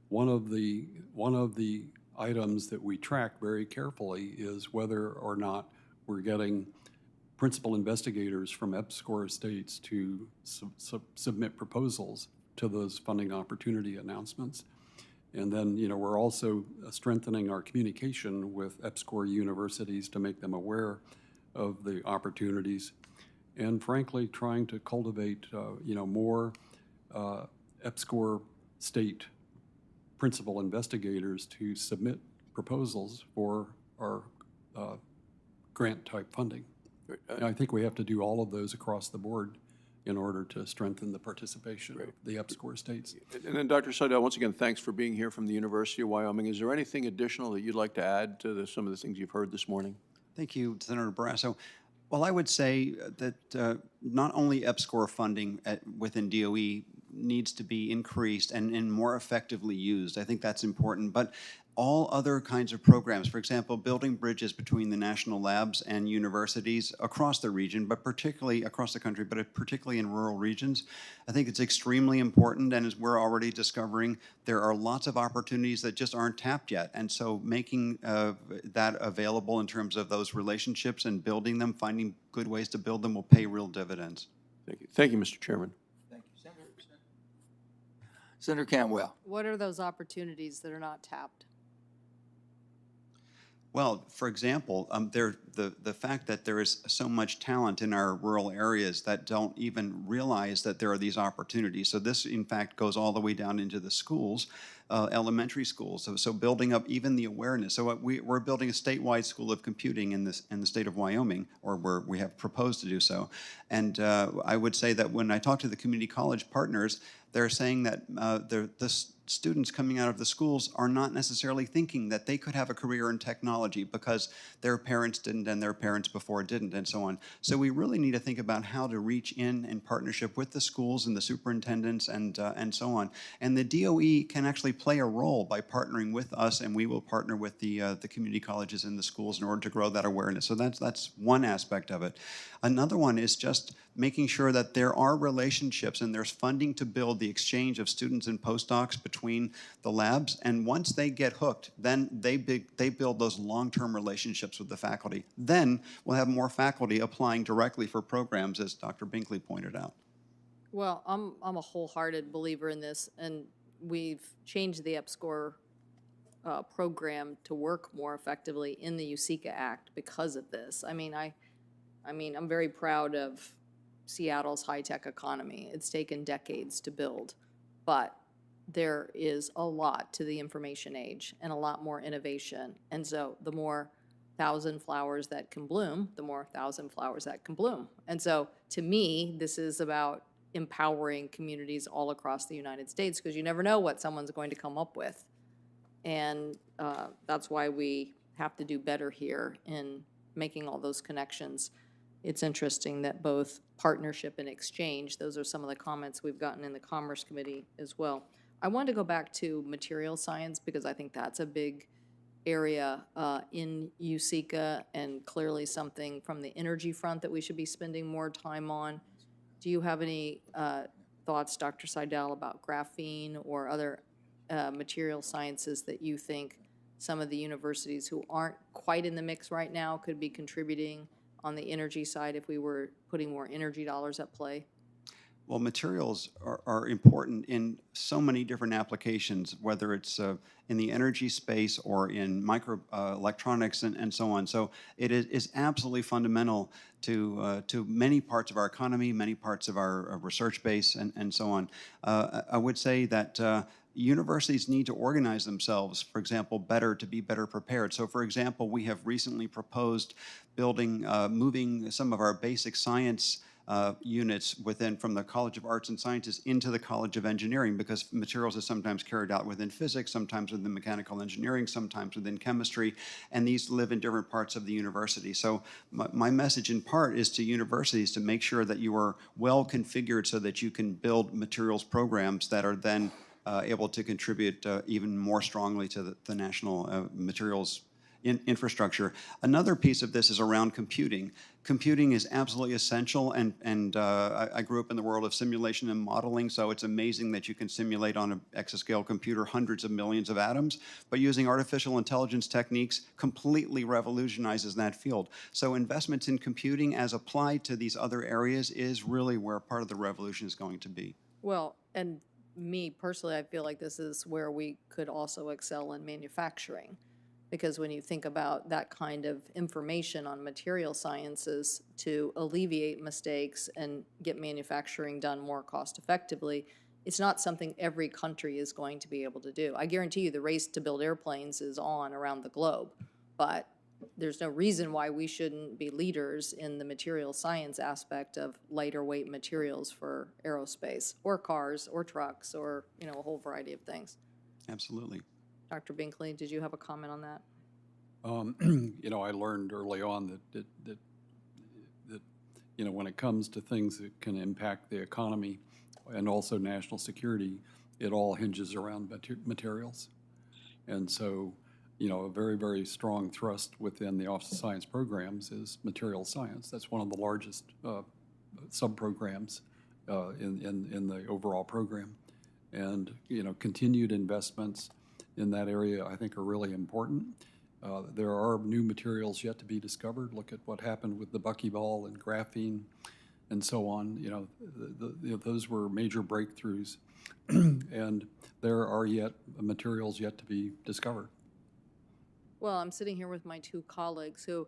one of the items that we track very carefully is whether or not we're getting principal investigators from EPSCoR states to submit proposals to those funding opportunity announcements. And then, we're also strengthening our communication with EPSCoR universities to make them aware of the opportunities, and frankly, trying to cultivate, more EPSCoR state principal investigators to submit proposals for our grant-type funding. And I think we have to do all of those across the board in order to strengthen the participation of the EPSCoR states. And then, Dr. Seidel, once again, thanks for being here from the University of Wyoming. Is there anything additional that you'd like to add to some of the things you've heard this morning? Thank you, Senator Barrasso. Well, I would say that not only EPSCoR funding within DOE needs to be increased and more effectively used. I think that's important. But all other kinds of programs, for example, building bridges between the national labs and universities across the region, but particularly across the country, but particularly in rural regions, I think it's extremely important. And as we're already discovering, there are lots of opportunities that just aren't tapped yet. And so making that available in terms of those relationships and building them, finding good ways to build them will pay real dividends. Thank you. Thank you, Mr. Chairman. Thank you. Senator Cantwell. What are those opportunities that are not tapped? Well, for example, the fact that there is so much talent in our rural areas that don't even realize that there are these opportunities. So this, in fact, goes all the way down into the schools, elementary schools. So building up even the awareness. So we're building a statewide school of computing in the state of Wyoming, or we have proposed to do so. And I would say that when I talk to the community college partners, they're saying that the students coming out of the schools are not necessarily thinking that they could have a career in technology because their parents didn't and their parents before didn't and so on. So we really need to think about how to reach in partnership with the schools and the superintendents and so on. And the DOE can actually play a role by partnering with us, and we will partner with the community colleges and the schools in order to grow that awareness. So that's one aspect of it. Another one is just making sure that there are relationships and there's funding to build the exchange of students and postdocs between the labs. And once they get hooked, then they build those long-term relationships with the faculty. Then we'll have more faculty applying directly for programs, as Dr. Binkley pointed out. Well, I'm a wholehearted believer in this, and we've changed the EPSCoR program to work more effectively in the USICA Act because of this. I mean, I'm very proud of Seattle's high-tech economy. It's taken decades to build, but there is a lot to the information age and a lot more innovation. And so the more 1,000 flowers that can bloom, the more 1,000 flowers that can bloom. And so to me, this is about empowering communities all across the United States, because you never know what someone's going to come up with. And that's why we have to do better here in making all those connections. it's interesting that both partnership and exchange, those are some of the comments we've gotten in the Commerce Committee as well. I wanted to go back to material science because I think that's a big area in USICA and clearly something from the energy front that we should be spending more time on. Do you have any thoughts, Dr. Seidel, about graphene or other material sciences that you think some of the universities who aren't quite in the mix right now could be contributing on the energy side if we were putting more energy dollars at play? Well, materials are important in so many different applications, whether it's in the energy space or in microelectronics and so on. So it is absolutely fundamental to many parts of our economy, many parts of our research base, and so on. I would say that universities need to organize themselves, for example, to be better prepared. So, for example, we have recently proposed moving some of our basic science units from the College of Arts and Sciences into the College of Engineering, because materials is sometimes carried out within physics, sometimes within mechanical engineering, sometimes within chemistry, and these live in different parts of the university. So my message in part is to universities to make sure that you are well configured so that you can build materials programs that are then able to contribute even more strongly to the national materials infrastructure. Another piece of this is around computing. Computing is absolutely essential, and I grew up in the world of simulation and modeling, so it's amazing that you can simulate on an exascale computer hundreds of millions of atoms, but using artificial intelligence techniques completely revolutionizes that field. So investments in computing as applied to these other areas is really where part of the revolution is going to be. Well, and me personally, I feel like this is where we could also excel in manufacturing. Because when you think about that kind of information on material sciences to alleviate mistakes and get manufacturing done more cost effectively, it's not something every country is going to be able to do. I guarantee you the race to build airplanes is on around the globe, but there's no reason why we shouldn't be leaders in the material science aspect of lighter weight materials for aerospace or cars or trucks or, you know, a whole variety of things. Absolutely. Dr. Binkley, did you have a comment on that? You know, I learned early on that you know, when it comes to things that can impact the economy and also national security, it all hinges around materials. And so, you know, a very, very strong thrust within the Office of Science programs is material science. That's one of the largest sub-programs in the overall program. And, you know, continued investments in that area, I think, are really important. There are new materials yet to be discovered. Look at what happened with the buckyball and graphene and so on. You know, those were major breakthroughs. And there are yet materials yet to be discovered. Well, I'm sitting here with my two colleagues who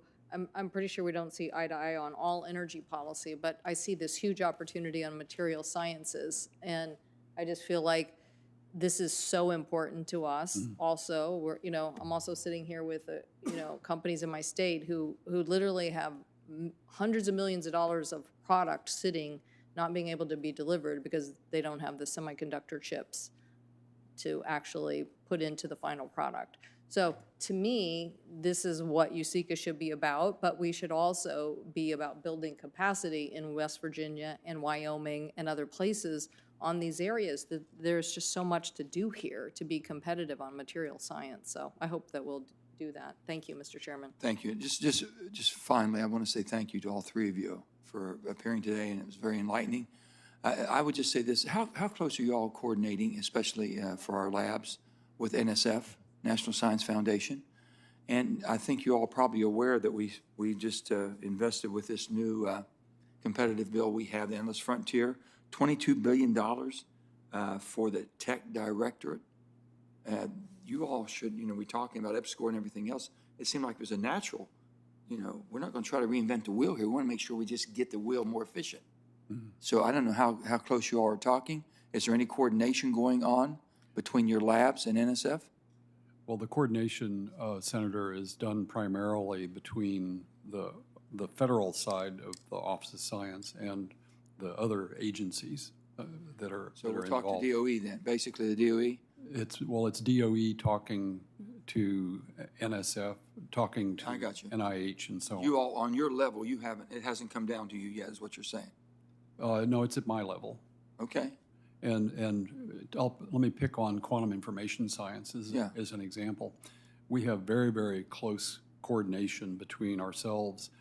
I'm pretty sure we don't see eye to eye on all energy policy, but I see this huge opportunity on material sciences. And I just feel like this is so important to us. Also, you know, I'm also sitting here with, you know, companies in my state who literally have hundreds of millions of dollars of product sitting, not being able to be delivered because they don't have the semiconductor chips to actually put into the final product. So to me, this is what USICA should be about, but we should also be about building capacity in West Virginia and Wyoming and other places on these areas. That there's just so much to do here to be competitive on material science. So I hope that we'll do that. Thank you, Mr. Chairman. Thank you. Just finally, I want to say thank you to all three of you for appearing today, and it was very enlightening. I would just say this, how close are you all coordinating, especially for our labs, with NSF, National Science Foundation? And I think you all are probably aware that we just invested with this new competitive bill we have, the Endless Frontier, $22 billion for the tech directorate. You all should, you know, we're talking about EPSCoR and everything else. It seemed like it was a natural, you know, we're not going to try to reinvent the wheel here. We want to make sure we just get the wheel more efficient. So I don't know how close you all are talking. Is there any coordination going on between your labs and NSF? Well, the coordination, Senator, is done primarily between the federal side of the Office of Science and the other agencies that are So we'll involved. talk to DOE then, basically the DOE? It's DOE talking to NSF, talking to I got you. NIH and so on. You all, on your level, you haven't, it hasn't come down to you yet, is what you're saying. No, it's at my level. Okay, And let me pick on quantum information sciences Yeah. as an example. We have very, very close coordination between ourselves,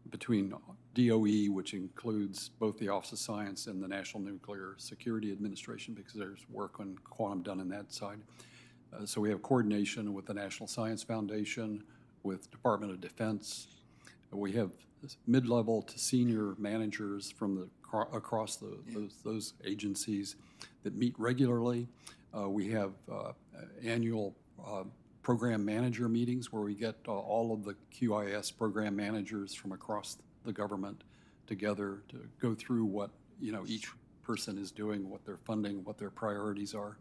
between DOE, which includes both the Office of Science and the National Nuclear Security Administration, because there's work on quantum done on that side. So we have coordination with the National Science Foundation, with Department of Defense. We have mid-level to senior managers from across those agencies that meet regularly. We have annual program manager meetings where we get all of the QIS program managers from across the government together to go through what each person is doing, what they're funding, what their priorities are.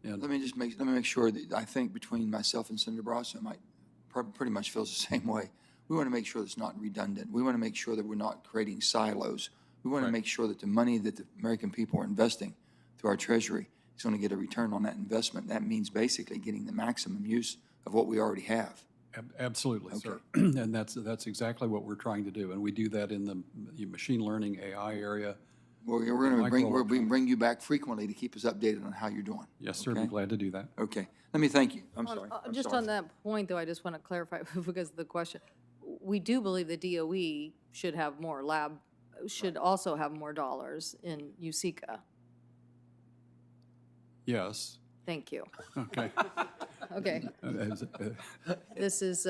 And let me make sure that I think between myself and Senator Barrasso pretty much feels the same way. We want to make sure that it's not redundant. We want to make sure that we're not creating silos. We want to make sure that the money that the American people are investing through our Treasury is going to get a return on that investment. That means basically getting the maximum use of what we already have. Absolutely, Okay. sir. And that's exactly what we're trying to do. And we do that in the machine learning AI area. Well, we're going to bring you back frequently to keep us updated on how you're doing. Yes, sir. Okay? Be glad to do that. Okay. Let me thank you. I'm sorry. I'm Just sorry. on that point, though, I just want to clarify because of the question. We do believe the DOE should have more should also have more dollars in USICA. Yes. Thank you. Okay. Okay. This is,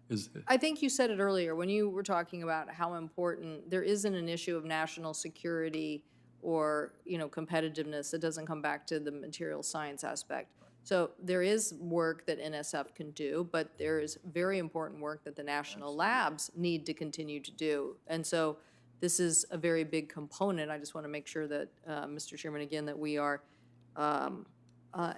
Is I think you said it earlier when you were talking about how important, there isn't an issue of national security or, competitiveness that doesn't come back to the material science aspect. So there is work that NSF can do, but there is very important work that the national labs need to continue to do. And so this is a very big component. I just want to make sure that, Mr. Chairman, again, that we are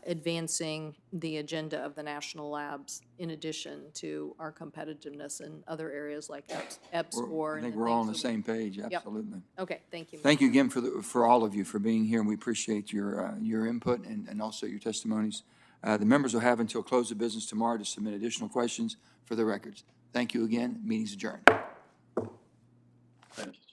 advancing the agenda of the national labs in addition to our competitiveness in other areas like EPSCOR. I think we're all on the same page, absolutely. Okay, thank you. Thank you again for all of you for being here, and we appreciate your input and also your testimonies. The members will have until close of business tomorrow to submit additional questions for the records. Thank you again. Meeting's adjourned. Thank you.